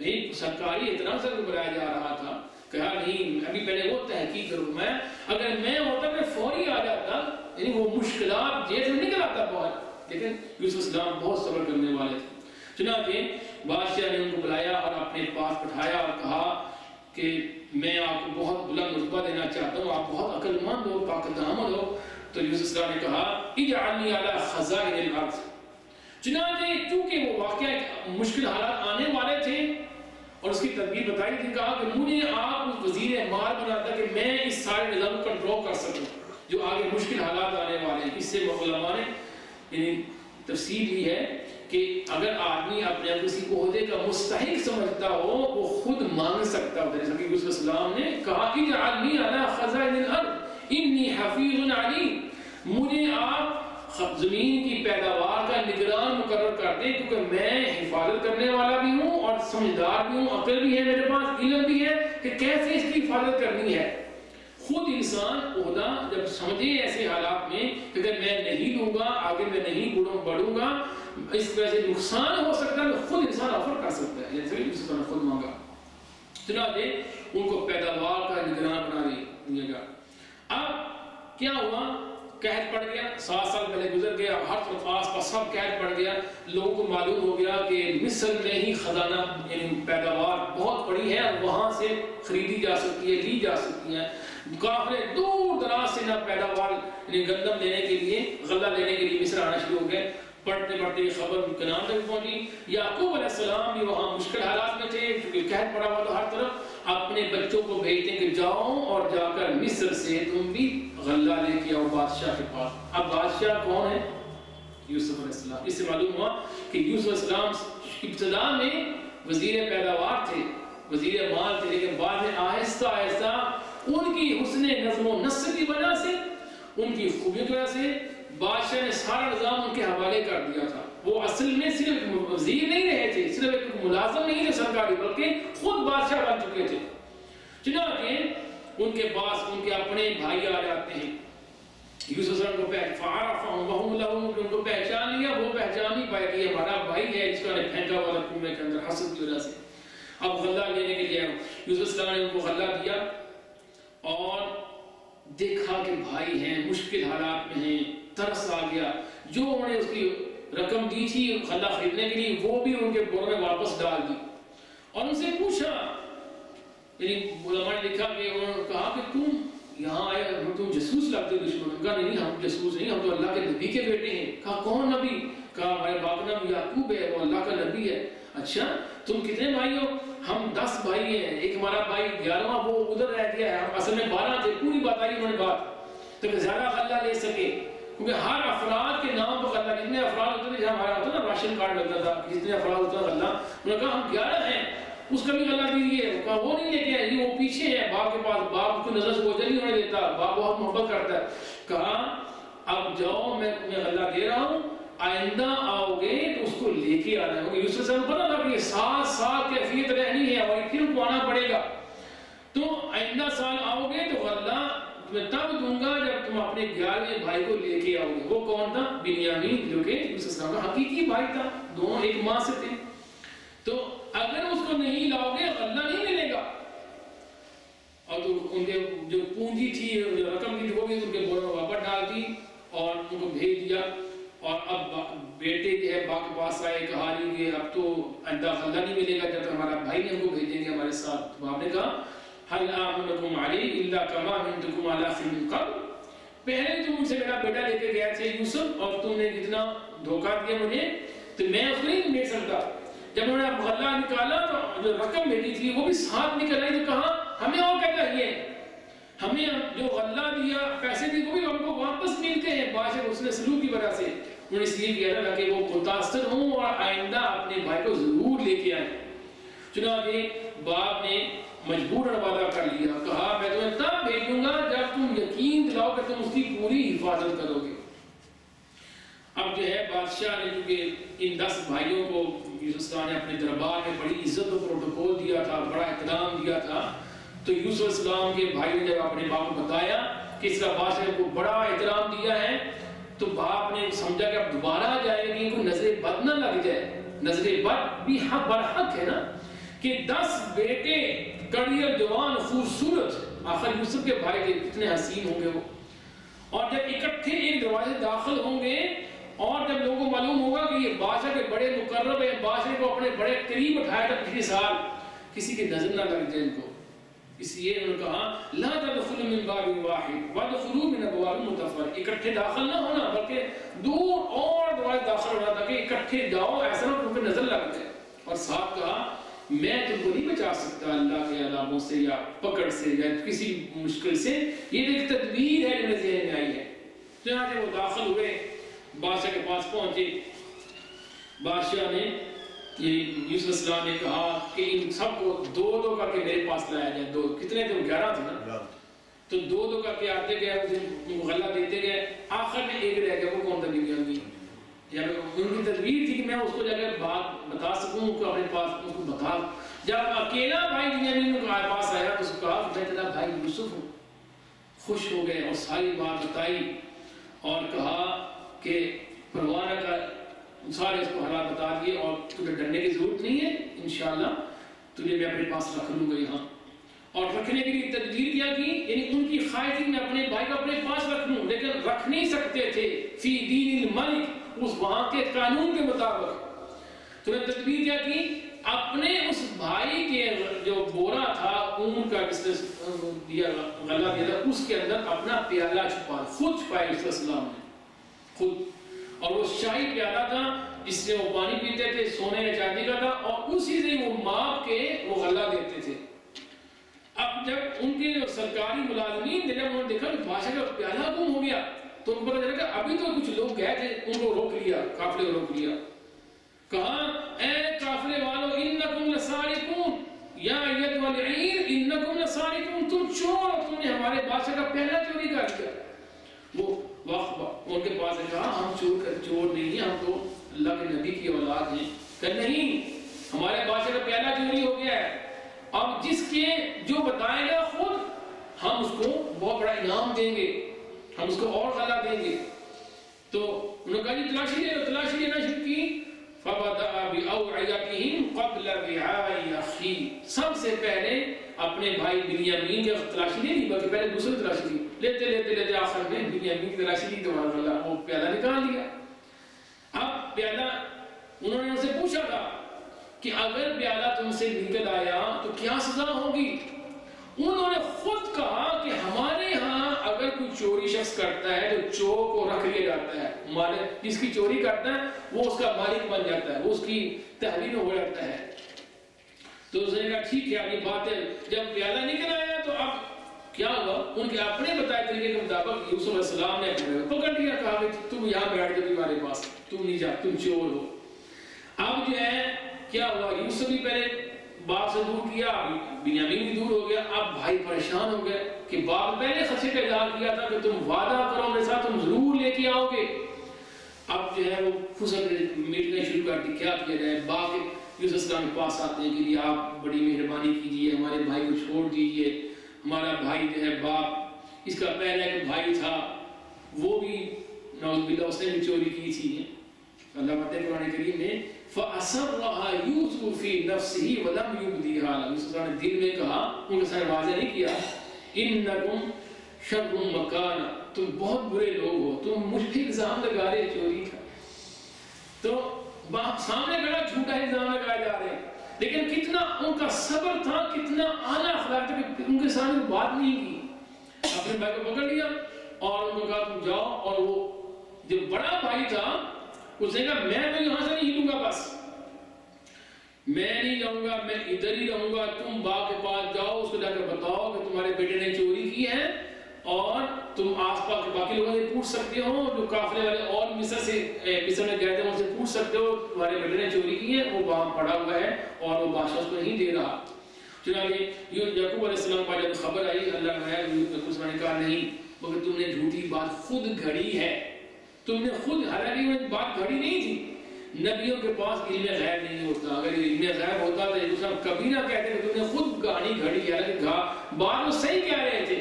نہیں، سرکاری احترام سے بلایا جا رہا تھا. کہا نہیں، ابھی پہلے وہ تحقیق کروں. میں اگر میں ہوتا میں فوری آ جاتا. یعنی وہ مشکلات جیسے نکل آتا بہت، لیکن یوسف السلام بہت صبر کرنے والے تھے. چنانچہ بادشاہ نے ان کو بلایا اور اپنے پاس بٹھایا اور کہا کہ میں آپ کو بہت بلند رتبہ دینا چاہتا ہوں، آپ بہت عقل مند ہو، پاک دامن ہو. تو یوسف السلام نے کہا اجعلنی علی خزائن الارض. چنانچہ چونکہ وہ واقعہ مشکل حالات آنے والے تھے اور اس کی تدبیر بتائی تھی، کہا کہ مجھے آپ اس وزیر مال بناتا کہ میں اس سارے نظام کو کنٹرول کر سکوں جو آگے مشکل حالات آنے والے ہیں. اس سے علماء نے یعنی تفسیر لی ہے کہ اگر آدمی اپنے کسی عہدے کا مستحق سمجھتا ہو وہ خود مانگ سکتا ہو. جیسا کہ یوسف علیہ السلام نے کہا کہ اجعلنی علی خزائن الارض انی حفیظ علیم، مجھے آپ زمین کی پیداوار کا نگران مقرر کر دیں کیونکہ میں حفاظت کرنے والا بھی ہوں اور سمجھدار بھی ہوں، عقل بھی ہے میرے پاس، علم بھی ہے کہ کیسے اس کی حفاظت کرنی ہے. خود انسان عہدہ جب سمجھے ایسے حالات میں کہ اگر میں نہیں دوں گا آگے میں نہیں بڑھوں گا اس وجہ سے نقصان ہو سکتا ہے، خود انسان آفر کر سکتا ہے جیسے کہ اس نے خود مانگا. چنانچہ ان کو پیداوار کا نگران بنا دیا گیا. اب کیا ہوا؟ قحط پڑ گیا، 7 سال پہلے گزر گیا، ہر طرف آس پاس سب قحط پڑ گیا. لوگوں کو معلوم ہو گیا کہ مصر میں ہی خزانہ یعنی پیداوار بہت بڑی ہے اور وہاں سے خریدی جا سکتی ہے، لی جا سکتی ہے. قافلے دور دراز سے نہ پیداوار یعنی گندم لینے کے لیے، غلہ لینے کے لیے مصر آنا شروع ہو گئے. پڑھتے پڑھتے یہ خبر کنعان تک پہنچی. یعقوب علیہ السلام بھی وہاں مشکل حالات میں تھے کیونکہ قحط پڑا ہوا تھا ہر طرف. اپنے بچوں کو بھیجتے کہ جاؤ اور جا کر مصر سے تم بھی غلہ لے کے آؤ بادشاہ کے پاس. اب بادشاہ کون ہے؟ یوسف علیہ السلام. اس سے معلوم ہوا کہ یوسف علیہ السلام ابتدا میں وزیر پیداوار تھے، وزیر مال تھے، لیکن بعد میں آہستہ آہستہ ان کی حسن نظم و نسق کی وجہ سے، ان کی خوبیوں کی وجہ سے بادشاہ نے سارا نظام ان کے حوالے کر دیا تھا. وہ اصل میں صرف وزیر نہیں رہے تھے، صرف ایک ملازم نہیں تھے سرکاری، بلکہ خود بادشاہ بن چکے تھے. چنانچہ ان کے پاس ان کے اپنے بھائی آ جاتے ہیں. یوسف علیہ السلام کو فعرفهم وهم له، ان کو پہچان لیا، وہ پہچان نہیں پائے کہ یہ ہمارا بھائی ہے جس کو نے پھینکا ہوا کنویں کے اندر حسد کی وجہ سے. اب غلہ لینے کے لیے یوسف علیہ السلام نے ان کو غلہ دیا اور دیکھا کہ بھائی ہیں، مشکل حالات میں ہیں، ترس آ گیا. جو انہوں نے اس کی رقم دی تھی غلہ خریدنے کے لیے وہ بھی ان کے بوروں میں واپس ڈال دی اور ان سے پوچھا. یعنی علماء نے لکھا کہ انہوں نے کہا کہ تم یہاں آئے، ہم تم جاسوس لگتے ہو دشمن. کہا نہیں ہم جاسوس نہیں، ہم تو اللہ کے نبی کے بیٹے ہیں. کہا کون نبی؟ کہا ہمارے باپ کا نام یعقوب ہے، وہ اللہ کا نبی ہے. اچھا تم کتنے بھائی ہو؟ ہم 10 بھائی ہیں، ایک ہمارا بھائی 11واں وہ ادھر رہ گیا ہے، ہم اصل میں 12 تھے. پوری بات آئی انہوں نے بات تو زیادہ غلہ لے سکے کیونکہ ہر افراد کے نام پر غلہ، جتنے افراد ہوتے تھے جہاں ہمارا ہوتا نا راشن کارڈ لگتا تھا جتنے افراد ہوتا غلہ، انہوں نے کہا ہم 11 ہیں اس کا بھی غلہ دیجیے. کہا وہ نہیں لے کے آئے، وہ پیچھے ہے باپ کے پاس، باپ کو نظر سے بوجھل نہیں ہونے دیتا، باپ بہت محبت کرتا ہے. کہا اب جاؤ میں تمہیں غلہ دے رہا ہوں، آئندہ آؤ گے تو اس کو لے کے آنا ہے. یوسف سے پتا تھا کہ یہ 7 سال کیفیت رہنی ہے اور پھر کو آنا پڑے گا. تو آئندہ سال آؤ گے تو غلہ میں تب دوں گا جب تم اپنے 11ویں بھائی کو لے کے آؤ گے. وہ کون تھا؟ بنیامین، جو کہ یوسف کا حقیقی بھائی تھا، دونوں ایک ماں سے تھے. تو اگر اس کو نہیں لاؤ گے غلہ نہیں ملے گا. اور تو ان کے جو پونجی تھی رقم کی وہ بھی ان کے بوروں میں واپس ڈال دی اور ان کو بھیج دیا. اور اب بیٹے جو ہے باپ کے پاس آئے، کہا کہ اب تو آئندہ غلہ نہیں ملے گا جب تک ہمارا بھائی نے ہم کو بھیجیں گے ہمارے ساتھ. تو باپ نے کہا هل آمنكم عليه إلا كما أمنتكم على أخي من قبل. پہلے تم مجھ سے میرا بیٹا لے کے گیا تھے یوسف اور تم نے کتنا دھوکہ دیا مجھے، تو میں اس کو نہیں دے سکتا. جب انہوں نے غلہ نکالا تو جو رقم بھیجی تھی وہ بھی ساتھ نکل آئی. تو کہا ہمیں اور کیا چاہیے، ہمیں جو غلہ دیا پیسے دی وہ بھی ہم کو واپس ملتے ہیں. بادشاہ اس نے سلوک کی وجہ سے انہوں نے اس لیے کیا تھا کہ وہ متاثر ہوں اور آئندہ اپنے بھائی کو ضرور لے کے آئیں. چنانچہ باپ نے مجبوراً وعدہ کر لیا، کہا میں تمہیں تب بھیجوں گا جب تم یقین دلاؤ کہ تم اس کی پوری حفاظت کرو گے. اب جو ہے بادشاہ نے کیونکہ ان 10 بھائیوں کو یوسف نے اپنے دربار میں بڑی عزت و پروٹوکول دیا تھا، بڑا احترام دیا تھا. تو یوسف علیہ السلام کے بھائیوں نے جب اپنے باپ کو بتایا کہ اس کا بادشاہ کو بڑا احترام دیا ہے تو باپ نے سمجھا کہ اب دوبارہ جائے گا کہ ان کو نظر بد نہ لگ جائے. نظر بد بھی حق برحق ہے نا کہ 10 بیٹے کڑیل جوان خوبصورت، آخر یوسف کے بھائی کے کتنے حسین ہوں گے وہ، اور جب اکٹھے ایک دروازے داخل ہوں گے اور جب لوگوں کو معلوم ہوگا کہ یہ بادشاہ کے بڑے مقرب ہیں، بادشاہ کو اپنے بڑے قریب اٹھایا تھا پچھلے سال، کسی کی نظر نہ لگ جائے ان کو. اس لیے انہوں نے کہا لا تدخلوا من باب واحد وادخلوا من ابواب متفرقة. اکٹھے داخل نہ ہونا بلکہ دور اور دروازے داخل ہونا تھا کہ اکٹھے جاؤ، ایسا نہ تم کو نظر لگ جائے. اور صاحب کہا میں تم کو نہیں بچا سکتا اللہ کے عذابوں سے یا پکڑ سے یا کسی مشکل سے، یہ ایک تدبیر ہے جو میرے ذہن میں آئی ہے. چنانچہ وہ داخل ہوئے، بادشاہ کے پاس پہنچے. بادشاہ نے یوسف علیہ السلام نے کہا کہ ان سب کو دو دو کر کے میرے پاس لایا جائے. دو کتنے تھے؟ 11 تھے نا. تو دو دو کر کے آتے گئے, اسے غلہ دیتے گئے. آخر میں ایک رہ گیا, وہ کون تھا؟ بنیامین. جب ان کی تدبیر تھی کہ میں اس کو جا کر بات بتا سکوں کہ اپنے پاس اس کو بتا. جب اکیلا بھائی بنیامین کے پاس آیا تو اس کو کہا کہ میں تیرا بھائی یوسف ہوں. خوش ہو گئے اور ساری بات بتائی اور کہا کہ پرواہ نہ کر, سارے اس کو حالات بتا دیے اور تجھے ڈرنے کی ضرورت نہیں ہے, انشاءاللہ تجھے میں اپنے پاس رکھ لوں گا یہاں. اور رکھنے کے لیے تدبیر کیا کی, یعنی ان کی خواہش تھی میں اپنے بھائی کو اپنے پاس رکھ لوں, لیکن رکھ نہیں سکتے تھے فی دین الملک, اس وہاں کے قانون کے مطابق. تو نے تدبیر کیا کی, اپنے اس بھائی کے جو بورا تھا اون کا جس نے دیا غلہ دیا تھا, اس کے اندر اپنا پیالہ چھپا, خود چھپایا اس اسلام نے خود. اور وہ شاہی پیالہ تھا جس سے وہ پانی پیتے تھے, سونے یا چاندی کا تھا, اور اسی سے وہ ماپ کے وہ غلہ دیتے تھے. اب جب ان کے جو سرکاری ملازمین تھے, جب انہوں نے دیکھا کہ بادشاہ کا پیالہ گم ہو گیا, تو ان کو پتا چلا کہ ابھی تو کچھ لوگ گئے تھے, ان کو روک لیا, قافلے کو روک لیا. کہا اے قافلے والو انکم لسارقون یا ایت والعیر انکم لسارقون, تم چور, تم نے ہمارے بادشاہ کا پیالہ چوری کر دیا. وہ وقت ان کے پاس کہا ہم چور نہیں ہیں, ہم تو اللہ کے نبی کی اولاد ہیں. کہ نہیں, ہمارے بادشاہ کا پیالہ چوری ہو گیا ہے, اب جس کے جو بتائے گا خود ہم اس کو بہت بڑا انعام دیں گے, ہم اس کو اور غلہ دیں گے. تو انہوں نے کہا جی تلاشی لے لو. تلاشی لینا شروع کی. فَبَدَأَ بِأَوْعِيَتِهِمْ قَبْلَ وِعَاءِ أَخِيهِ, سب سے پہلے اپنے بھائی بنیامین کی تلاشی نہیں لی, بلکہ پہلے دوسرے تلاشی لی. لیتے لیتے لیتے آخر میں بنیامین کی تلاشی لی تو وہ پیالہ نکال لیا. اب پیالہ انہوں نے ان سے پوچھا تھا کہ اگر پیالہ تم سے نکل آیا تو کیا سزا ہوگی. انہوں نے خود کہا کہ ہمارے ہاں اگر کوئی چوری شخص کرتا ہے تو چور کو رکھ لیا جاتا ہے, ہمارے جس کی چوری کرتا ہے وہ اس کا مالک بن جاتا ہے, وہ اس کی تحویل ہو جاتا ہے. تو اس نے کہا ٹھیک ہے, یہ بات ہے. جب پیالہ نکل آیا تو اب کیا ہوا, ان کے اپنے بتائے طریقے کے مطابق یوسف علیہ السلام نے اپنے پکڑ لیا, کہا کہ تم یہاں بیٹھ جاؤ ہمارے پاس, تم نہیں جا, تم چور ہو. اب جو ہے کیا ہوا, یوسف بھی پہلے باپ سے دور کیا, بنیامین بھی دور ہو گیا. اب بھائی پریشان ہو گئے کہ باپ پہلے خدشے کا اظہار کیا تھا کہ تم وعدہ کرو میرے ساتھ, تم ضرور لے کے آؤ گے. اب جو ہے وہ پھسل میٹنے شروع کر دی, کیا کیا جائے. باپ یوسف السلام کے پاس آتے ہیں کہ آپ بڑی مہربانی کیجیے, ہمارے بھائی کو چھوڑ دیجیے. ہمارا بھائی جو ہے باپ, اس کا پہلا ایک بھائی تھا, وہ بھی نعوذ باللہ اس نے بھی چوری کی تھی. اللہ بتائے قرآن کریم میں فَأَسَرَّهَا يُوسُفُ فِي نَفْسِهِ وَلَمْ يُبْدِهَا, یوسف نے دل میں کہا, ان کے سامنے واضح نہیں کیا, اِنَّكُمْ شَرٌّ مَكَانًا, تم بہت برے لوگ ہو, تم مجھ پہ الزام لگا رہے چوری کا. تو باپ سامنے کھڑا جھوٹا الزام لگائے جا رہے ہیں, لیکن کتنا ان کا صبر تھا, کتنا اعلیٰ اخلاق تھا کہ ان کے سامنے بات نہیں کی. اپنے بھائی کو پکڑ لیا اور انہوں نے کہا تم جاؤ. اور وہ جو بڑا بھائی تھا اس نے کہا میں تو یہاں سے نہیں ہلوں گا, بس میں نہیں جاؤں گا, میں ادھر ہی رہوں گا. تم باپ کے پاس جاؤ, اس کو جا کر بتاؤ کہ تمہارے بیٹے نے چوری کی ہے, اور تم آس پاس کے باقی لوگوں سے پوچھ سکتے ہو, جو قافلے والے اور مصر میں گئے تھے ان سے پوچھ سکتے ہو تمہارے بیٹے نے چوری کی ہے, وہ وہاں پڑا ہوا ہے اور وہ بادشاہ اس کو نہیں دے رہا. چنانچہ یعقوب علیہ السلام پر جب خبر آئی, اللہ نے یعقوب نے کہا نہیں, مگر تم نے جھوٹی بات خود گھڑی ہے, تم نے خود, حالانکہ وہ بات گھڑی نہیں تھی. نبیوں کے پاس علم غیب نہیں ہوتا, اگر علم غیب ہوتا تو ایک دوسرا کبھی نہ کہتے کہ تم نے خود کہانی گھڑی ہے. حالانکہ بات وہ صحیح کہہ رہے تھے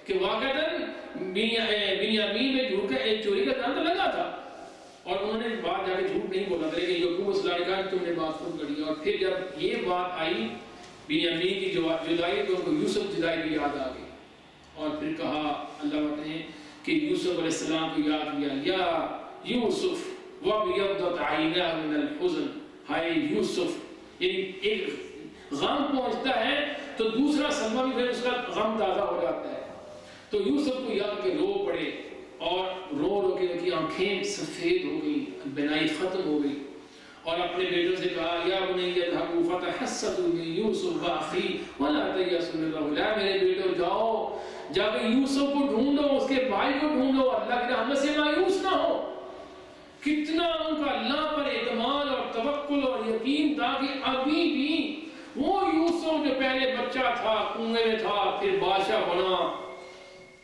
کہ واقعتاً بنیامین میں جھوٹ کا ایک چوری کا دام تو لگا تھا, اور انہوں نے بات جا کے جھوٹ نہیں بولا تھا, لیکن یعقوب علیہ السلام نے کہا تم نے بات خود گھڑی. اور پھر جب یہ بات آئی بنیامین کی جدائی, تو ان کو یوسف جدائی بھی یاد آ گئی. اور پھر کہا, اللہ بات نے کہ یوسف علیہ السلام کو یاد کیا, یا یوسف وَبِيَضَّتْ عَيْنَاهُ مِنَ الْحُزْنِ, ہائے یوسف, یعنی ایک غم پہنچتا ہے تو دوسرا صدمہ بھی پھر اس کا غم تازہ ہو جاتا ہے. تو یوسف کو یاد کے رو پڑے, اور رو کے ان کی آنکھیں سفید ہو گئی, بینائی ختم ہو گئی, اور اپنے بیٹوں سے کہا, یا بنی اذهبوا فتحسسوا من یوسف واخیہ ولا تیأسوا من روح اللہ, میرے بیٹوں جاؤ, جا کے یوسف کو ڈھونڈو, اس کے بھائی کو ڈھونڈو, اللہ کی رحمت سے مایوس نہ ہو. کتنا ان کا اللہ پر اعتماد اور توکل اور یقین تھا کہ ابھی بھی وہ یوسف جو پہلے بچہ تھا کنویں میں تھا پھر بادشاہ بنا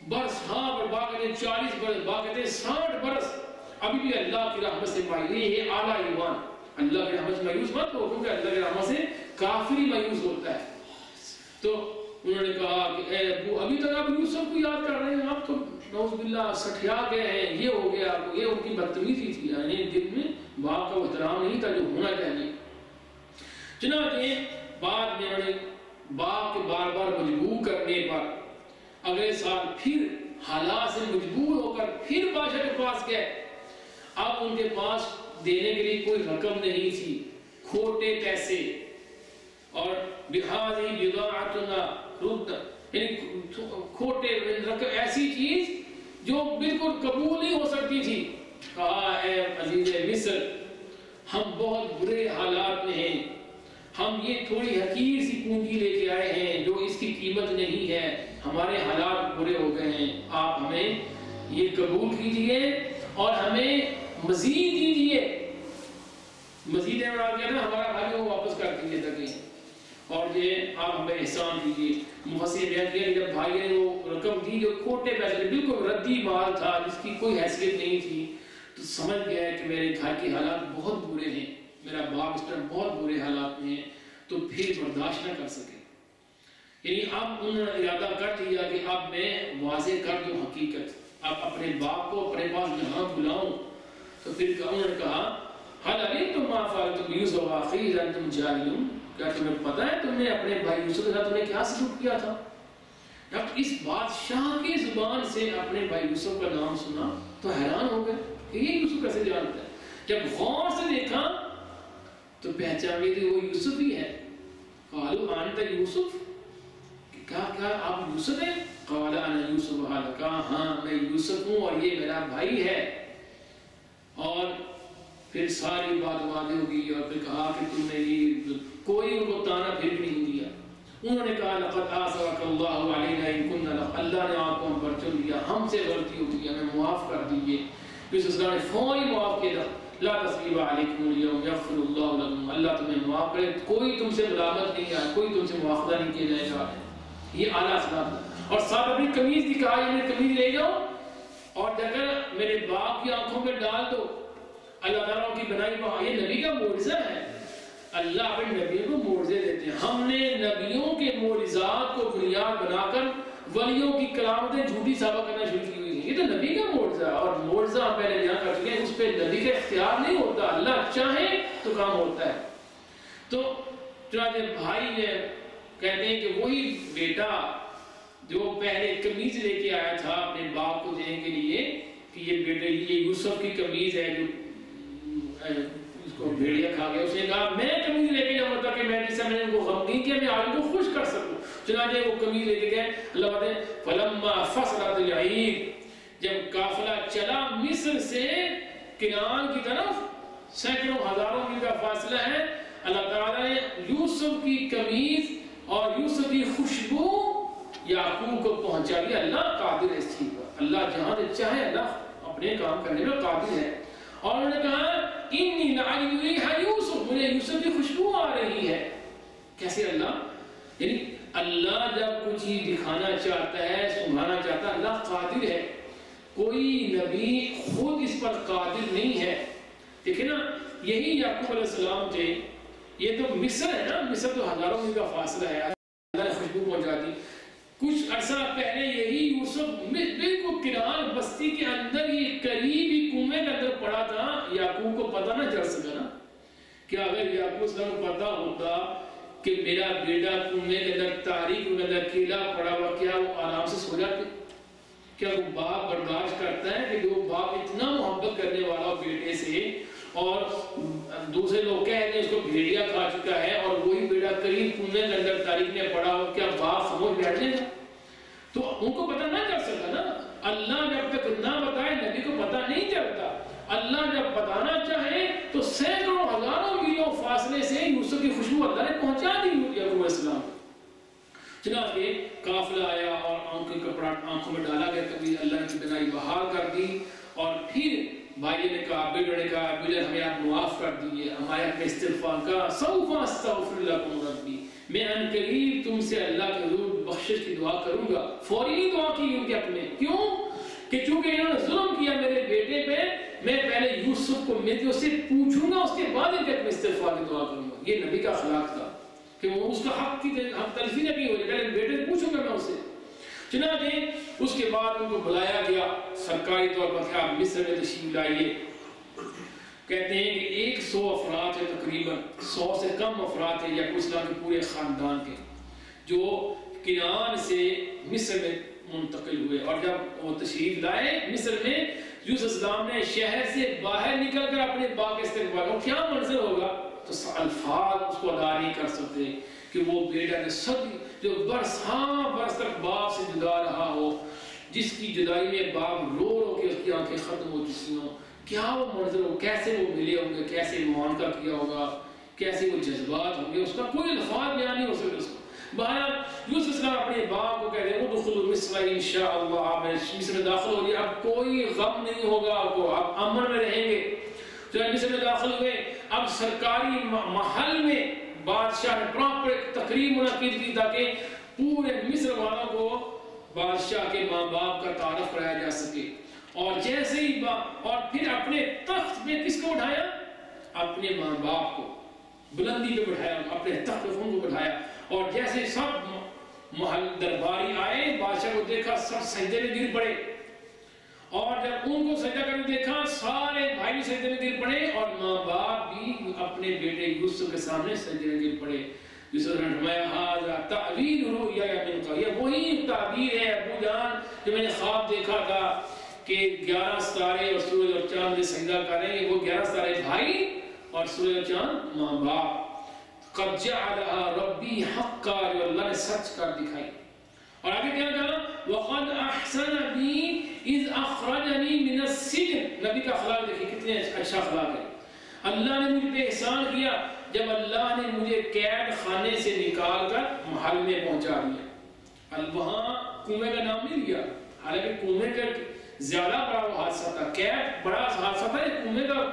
برس ہاں پر باقی 40 برس باقی 60 برس ابھی بھی اللہ کی رحمت سے مایوس. یہ اعلیٰ ایمان. اللہ کی رحمت سے مایوس مت ہو کیونکہ اللہ کی رحمت سے کافر ہی مایوس ہوتا ہے. تو انہوں نے کہا کہ اے ابو ابھی تک آپ یوسف کو یاد کر رہے ہیں آپ تو نعوذ باللہ سٹھیا گئے ہیں یہ ہو گیا. یہ ان کی بدتمیزی تھی یعنی دل میں باپ کا احترام نہیں تھا جو ہونا چاہیے. چنانچہ بعد میں انہوں نے باپ کے بار بار مجبور کرنے پر اگلے سال پھر حالات سے مجبور ہو کر پھر بادشاہ کے پاس گئے. اب ان کے پاس دینے کے لیے کوئی رقم نہیں تھی, کھوٹے پیسے اور بہذی بضاعتنا رد یعنی کھوٹے رقم ایسی چیز جو بالکل قبول نہیں ہو سکتی تھی. کہا اے عزیز مصر ہم بہت برے حالات میں ہیں, ہم یہ تھوڑی حقیر سی پونجی لے کے آئے ہیں جو اس کی قیمت نہیں ہے, ہمارے حالات برے ہو گئے ہیں, آپ ہمیں یہ قبول کیجئے اور ہمیں مزید دیجئے. مزید ہے ہمارا بھائی وہ واپس کر دیجئے تک اور یہ آپ ہمیں احسان کیجئے. مفسر بیان کیا کہ جب بھائی نے وہ رقم دی جو کھوٹے پیسے بالکل ردی مال تھا جس کی کوئی حیثیت نہیں تھی تو سمجھ گیا کہ میرے گھر کے حالات بہت برے ہیں, میرا باپ اس طرح بہت برے حالات میں ہیں, تو پھر برداشت نہ کر سکے. یعنی اب انہوں نے ارادہ کر لیا کہ اب میں واضح کر دوں حقیقت, اب اپنے باپ کو اپنے پاس یہاں بلاؤں. تو پھر انہوں نے کہا حل علمتم ما فعلتم یوسف واخیہ اذ انتم جاہلون, کیا تمہیں پتہ ہے تم نے اپنے بھائی یوسف کے ساتھ تم نے کیا سلوک کیا تھا؟ جب اس بادشاہ کی زبان سے اپنے بھائی یوسف کا نام سنا تو حیران ہو گئے کہ یہ یوسف کیسے جانتا ہے. جب غور سے دیکھا تو پہچان گئے کہ وہ یوسف ہی ہے. قالوا انت یوسف, کیا آپ یوسف ہیں؟ قال انا یوسف, کہا ہاں میں یوسف ہوں اور یہ میرا بھائی ہے. اور پھر ساری بات واضح ہو گئی اور پھر کہا کہ تم نے یہ کوئی ان کو تانا پھر بھی نہیں دیا. انہوں نے کہا لقد آثرك الله علينا ان كنا, اللہ نے آپ کو ہم پر چن لیا, ہم سے غلطی ہو گئی, ہمیں معاف کر دیجیے. یوسف صلی اللہ نے فوری معاف کیا, لا تصریب علیکم اليوم یغفر اللہ لکم, اللہ تمہیں معاف کرے, کوئی تم سے ملامت نہیں آئے, کوئی تم سے مواخذہ نہیں کیا جائے گا. یہ اعلیٰ اخلاق. اور ساتھ اپنی قمیض بھی کہا یہ میری قمیض لے جاؤ اور جا کر میرے باپ کی آنکھوں میں ڈال دو. اللہ تعالیٰ کی بنائی وہاں, یہ نبی کا معجزہ ہے. اللہ اپنے نبیوں کو معجزے دیتے ہیں. ہم نے نبیوں کے معجزات کو بنیاد بنا کر ولیوں کی کرامتیں جھوٹی ثابت کرنا شروع کی ہوئی ہیں. یہ تو نبی کا معجزہ ہے اور معجزہ ہم پہلے بیان کر چکے ہیں, اس پہ نبی کا اختیار نہیں ہوتا, اللہ چاہے تو کام ہوتا ہے. تو چنانچہ بھائی نے کہتے ہیں کہ وہی بیٹا جو پہلے قمیض لے کے آیا تھا اپنے باپ کو دینے کے لیے کہ یہ بیٹے یہ یوسف کی قمیض ہے جو اس کو بھیڑیا کھا گیا, اس نے کہا میں قمیض لے کے جاؤں تاکہ میں جس سے میں نے ان کو غمگین کیا میں عالم کو خوش کر سکوں. چنانچہ وہ قمیض لے کے گئے. اللہ بات ہے فلما فصلت العیر, جب قافلہ چلا مصر سے کنعان کی طرف, سینکڑوں ہزاروں میل کا فاصلہ ہے, اللہ تعالیٰ نے یوسف کی قمیض اور یوسف کی خوشبو یعقوب کو پہنچا دیا. اللہ قادر ہے اس چیز پر, اللہ جہاں چاہے اللہ اپنے کام کرنے میں قادر ہے. اور انہوں نے کہا انی لأجد ریح یوسف, مجھے یوسف کی خوشبو آ رہی ہے. کیسے اللہ, یعنی اللہ جب کچھ چیز دکھانا چاہتا ہے سنبھانا چاہتا ہے اللہ قادر ہے. کوئی نبی خود اس پر قادر نہیں ہے. دیکھیں نا یہی یعقوب علیہ السلام تھے, یہ تو مصر ہے نا, مصر تو ہزاروں میل کا فاصلہ ہے, اللہ نے خوشبو پہنچا دی. کچھ عرصہ پہلے یہی یوسف بالکل کنعان بستی کے اندر یہ قریب ہی کنویں کے اندر پڑا تھا. یعقوب کو پتہ نہ چل سکا نا, کہ اگر یعقوب السلام کو پتہ ہوتا کہ میرا بیٹا کنویں کے اندر تاریک کے اندر اکیلا پڑا ہوا, کیا وہ آرام سے سو جاتے؟ کیا وہ باپ برداشت کرتا ہے کہ جو باپ اتنا محبت کرنے والا بیٹے سے اور دوسرے لوگ کہتے ہیں اس کو بھیڑیا کھا چکا ہے اور وہی بیٹا قریب کنویں کے اندر تاریک میں پڑا ہوا, کیا باپ خاموش بیٹھ جائے گا؟ تو ان کو پتہ نہ چل سکا نا. اللہ جب تک نہ بتائے نبی کو پتہ نہیں چلتا. اللہ جب بتانا چاہے تو سینکڑوں ہزاروں میلوں فاصلے سے یوسف کی خوشبو اللہ نے پہنچا دی یعقوب علیہ السلام. چنانچہ قافلہ آیا اور آنکھوں میں ڈالا گیا, کبھی اللہ نے بنائی بحال کر دی اور پھر بھائی نے کہا، بیٹوں نے کہا بیٹا ہمیں آپ معاف کر دیجیے، ہمارے حق میں استغفار کا، سوف استغفر لکم ربی، میں ان قریب تم سے اللہ کے حضور بخشش کی دعا کروں گا۔ فوری دعا کی ان کے حق میں، کیوں کہ چونکہ انہوں نے ظلم کیا میرے بیٹے پہ، میں پہلے یوسف کو مل کے اس سے پوچھوں گا، اس کے بعد ان کے حق میں استغفار کی دعا کروں گا۔ یہ نبی کا اخلاق تھا کہ وہ اس کا حق کی تلفی نہ کی ہو جائے، پہلے بیٹے سے پوچھوں گا میں اسے۔ چنانچہ اس کے بعد ان کو بلایا گیا سرکاری طور پر کہ آپ مصر میں تشریف لائیے۔ کہتے ہیں کہ 100 افراد ہیں، تقریباً 100 سے کم افراد ہیں یعقوب اسلام کے پورے خاندان کے، جو کنعان سے مصر میں منتقل ہوئے۔ اور جب وہ تشریف لائے مصر میں، یوسف اسلام نے شہر سے باہر نکل کر اپنے باپ کے استقبال اور کیا منظر ہوگا، تو الفاظ اس کو ادا نہیں کر سکتے کہ وہ بیٹا جو برس تک باپ سے جدا رہا ہو، جس کی جدائی میں باپ رو رو کے اس کی آنکھیں ختم ہو چکی ہوں، کیا وہ منظر ہو، کیسے وہ ملے ہوں گے، کیسے معانقہ کیا ہوگا، کیسے وہ جذبات ہوں گے، اس کا کوئی الفاظ بیان نہیں ہو سکتے اس کو۔ بہرحال یوسف اسلام اپنے باپ کو کہتے ہیں ادخلوا مصر انشاءاللہ، آپ مصر میں داخل ہو گئے، اب کوئی غم نہیں ہوگا آپ کو، آپ امن میں رہیں گے۔ جو مصر میں داخل ہوئے، اب سرکاری محل میں بادشاہ نے پراپر ایک تقریب منعقد کی تاکہ پورے مصر والوں کو بادشاہ کے ماں باپ کا تعارف کرایا جا سکے۔ اور جیسے ہی اور پھر اپنے تخت پہ کس کو بٹھایا؟ اپنے ماں باپ کو بلندی پہ بٹھایا، اپنے تخت پہ ان کو بٹھایا۔ اور جیسے سب محل درباری آئے، بادشاہ کو دیکھا سب سجدے میں گر پڑے، اور جب ان کو سجدہ کرتے دیکھا سارے بھائی سجدے میں گر پڑے، اور ماں باپ بھی اپنے بیٹے یوسف کے سامنے سجدے میں گر پڑے۔ یوسف نے فرمایا ھذا تعبیر رؤیا من قبل، یہ وہی تعبیر ہے ابو جان جو میں نے خواب دیکھا تھا کہ 11 ستارے اور سورج اور چاند سجدہ کر رہے ہیں، وہ 11 ستارے بھائی اور سورج اور چاند ماں باپ۔ قد جعلها ربی حقا، جو اللہ نے سچ کر دکھائی۔ اور آگے کیا کہا؟ وقد احسن بی اذ اخرجنی من السجن، نبی کا اخلاق دیکھیں کتنے اچھا اخلاق ہے۔ اللہ نے مجھ پہ احسان کیا جب اللہ نے مجھے قید خانے سے نکال کر محل میں پہنچا دیا۔ وہاں کنویں کا نام نہیں لیا، حالانکہ کنویں کا زیادہ بڑا وہ حادثہ تھا، قید بڑا حادثہ تھا، کنویں کا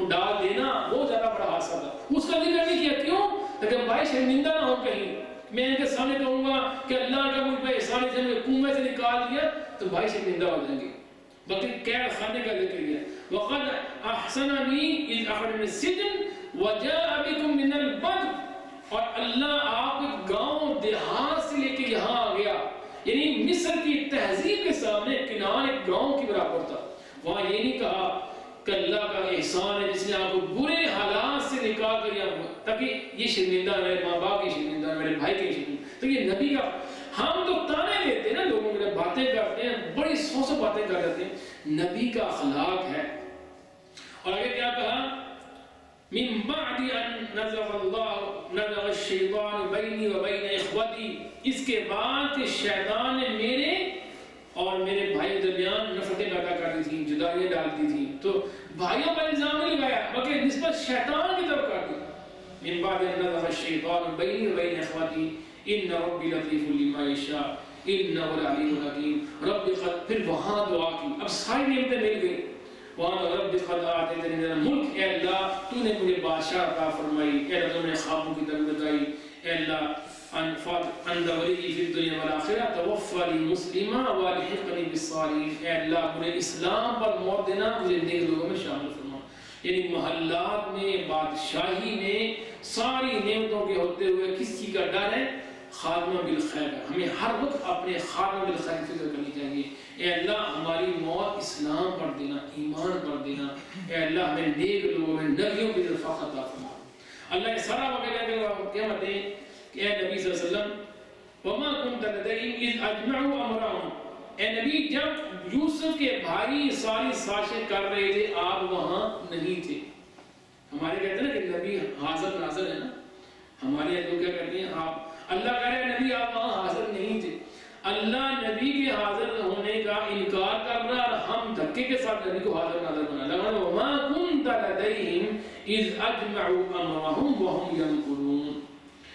ڈال دینا وہ زیادہ بڑا حادثہ تھا، اس کا ذکر نہیں کیا۔ کیوں؟ تاکہ بھائی شرمندہ نہ ہو کہیں، میں ان کے سامنے کہوں گا کہ اللہ کا مجھ پہ احسان ہے، مجھے کنویں سے نکال دیا تو بھائی شرمندہ ہو جائیں گے، بلکہ قید خانے کا ذکر کیا۔ وقد احسن بی اذ اخرجنی من السجن وجاء بکم من البدو، اور اللہ آپ کو گاؤں دیہات سے لے کے یہاں آ گیا، یعنی مصر کی تہذیب کے سامنے کنعان ایک گاؤں کی برابر تھا۔ وہاں یہ نہیں کہا کہ اللہ کا احسان ہے جس نے آپ کو برے حالات سے نکال کر یہاں، تاکہ یہ شرمندہ میرے ماں باپ کی شرمندہ، میرے بھائی کی شرمندہ۔ تو یہ نبی کا، ہم تو تانے دیتے ہیں نا لوگوں کے، باتیں کرتے ہیں بڑی سو باتیں کر جاتے ہیں، نبی کا اخلاق ہے۔ اور آگے کیا کہا؟ من بعد ان نزغ الشیطان بینی و بین اخوتی، اس کے بعد کہ شیطان نے میرے اور میرے بھائی درمیان نفرتیں پیدا کر دی تھیں، جدائیاں ڈال دی تھیں، تو بھائیوں پر الزام نہیں لگایا بلکہ نسبت شیطان کی طرف کر دی۔ من بعد ان نزغ الشیطان بینی و بین اخوتی ان ربی لطیف لما یشاء انہ العلیم الحکیم۔ رب قد، پھر وہاں دعا کی، اب ساری نعمتیں مل گئی۔ وہاں رب قد آتیتنی من الملک، اے اللہ تو نے مجھے بادشاہ عطا فرمائی، اے اللہ تو نے خوابوں کی طرف بتائی، اے اللہ انت ولی فی الدنیا والآخرہ توفنی مسلما والحقنی بالصالحین، اے اللہ مجھے اسلام پر موت دینا، مجھے نیک لوگوں میں شامل فرما۔ یعنی محلات میں، بادشاہی میں، ساری نعمتوں کے ہوتے ہوئے کس چیز کا ڈر ہے؟ خاتمہ بالخیر ہے۔ ہمیں ہر وقت اپنے خاتمہ بالخیر فکر کرنی چاہیے۔ اے اللہ ہماری موت اسلام پر دینا، ایمان پر دینا، اے اللہ ہمیں نیک لوگوں میں، نبیوں کی طرف عطا فرما۔ اللہ کے سارا وقت کیا باتیں کہ اے نبی صلی اللہ علیہ وسلم وما كنت لديهم اذ اجمعوا امرهم، اے نبی جب یوسف کے بھائی ساری سازشیں کر رہے تھے آپ وہاں نہیں تھے۔ ہمارے کہتے ہیں نا کہ نبی حاضر ناظر ہے نا، ہمارے لوگ کیا کہتے ہیں آپ، اللہ کہہ رہے ہیں نبی آپ وہاں حاضر نہیں تھے، اللہ نبی کے حاضر ہونے کا انکار کر رہا اور ہم دھکے کے ساتھ نبی کو حاضر ناظر بنا رہا ہے۔ وما كنت لديهم اذ اجمعوا امرهم وهم يمكرون،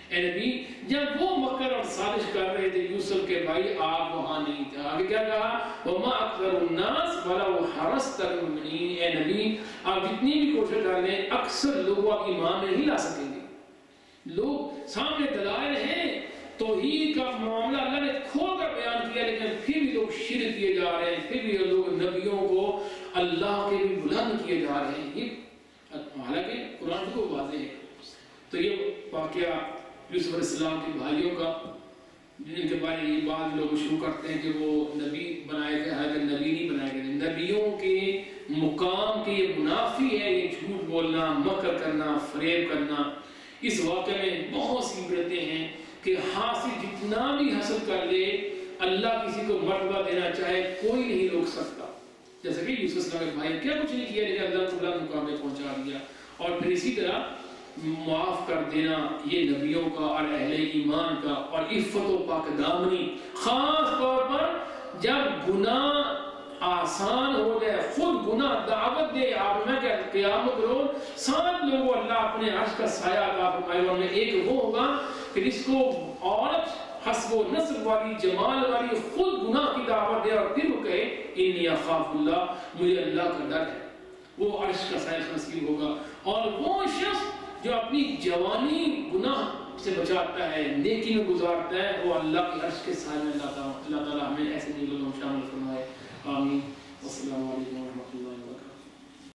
اے نبی جب وہ مکر اور سازش کر رہے تھے یوسف کے بھائی آپ وہاں نہیں تھے. آگے کیا کہا وما اکثر الناس ولو حرصت بالمؤمنین. اے نبی آپ جتنی بھی کوشش کر لیں اکثر لوگ آپ ایمان نہیں لا سکیں گے. لوگ سامنے دلائل ہیں توحید کا معاملہ اللہ نے کھول کر بیان کیا لیکن پھر بھی لوگ شرک کیے جا رہے ہیں. پھر بھی لوگ نبیوں کو اللہ کے بھی بلند کیے جا رہے ہیں. حالانکہ قرآن کو واضح ہے. تو یہ واقعہ یوسف علیہ السلام کے بھائیوں کا جن کے بارے یہ بات لوگ شروع کرتے ہیں کہ وہ نبی بنائے گئے حالانکہ نبی نہیں بنائے گئے. نبیوں کے مقام کے یہ منافی ہے یہ جھوٹ بولنا مکر کرنا فریب کرنا. اس واقعے میں بہت سی عبرتیں ہیں کہ حاصل جتنا بھی حاصل کر لے اللہ کسی کو مرتبہ دینا چاہے کوئی نہیں روک سکتا. جیسے کہ یوسف علیہ السلام کے بھائی کیا کچھ نہیں کیا لیکن اللہ کو بلند مقام پہ پہنچا دیا. اور پھر اسی طرح معاف کر دینا یہ نبیوں کا اور اہل ایمان کا. اور عفت و پاک دامنی خاص طور پر جب گناہ آسان ہو جائے خود گناہ دعوت دے آپ میں کہ قیامت روز 7 لوگوں اللہ اپنے عرش کا سایہ عطا فرمائے. ان میں ایک وہ ہوگا کہ جس کو عورت حسب و نسب والی جمال والی خود گناہ کی دعوت دے اور پھر وہ کہے انی اخاف اللہ مجھے اللہ کا ڈر ہے. وہ عرش کا سایہ نصیب ہوگا. اور وہ شخص جو اپنی جوانی گناہ سے بچاتا ہے نیکی میں گزارتا ہے وہ اللہ کے عرش کے سائے میں اللہ تعالیٰ ہمیں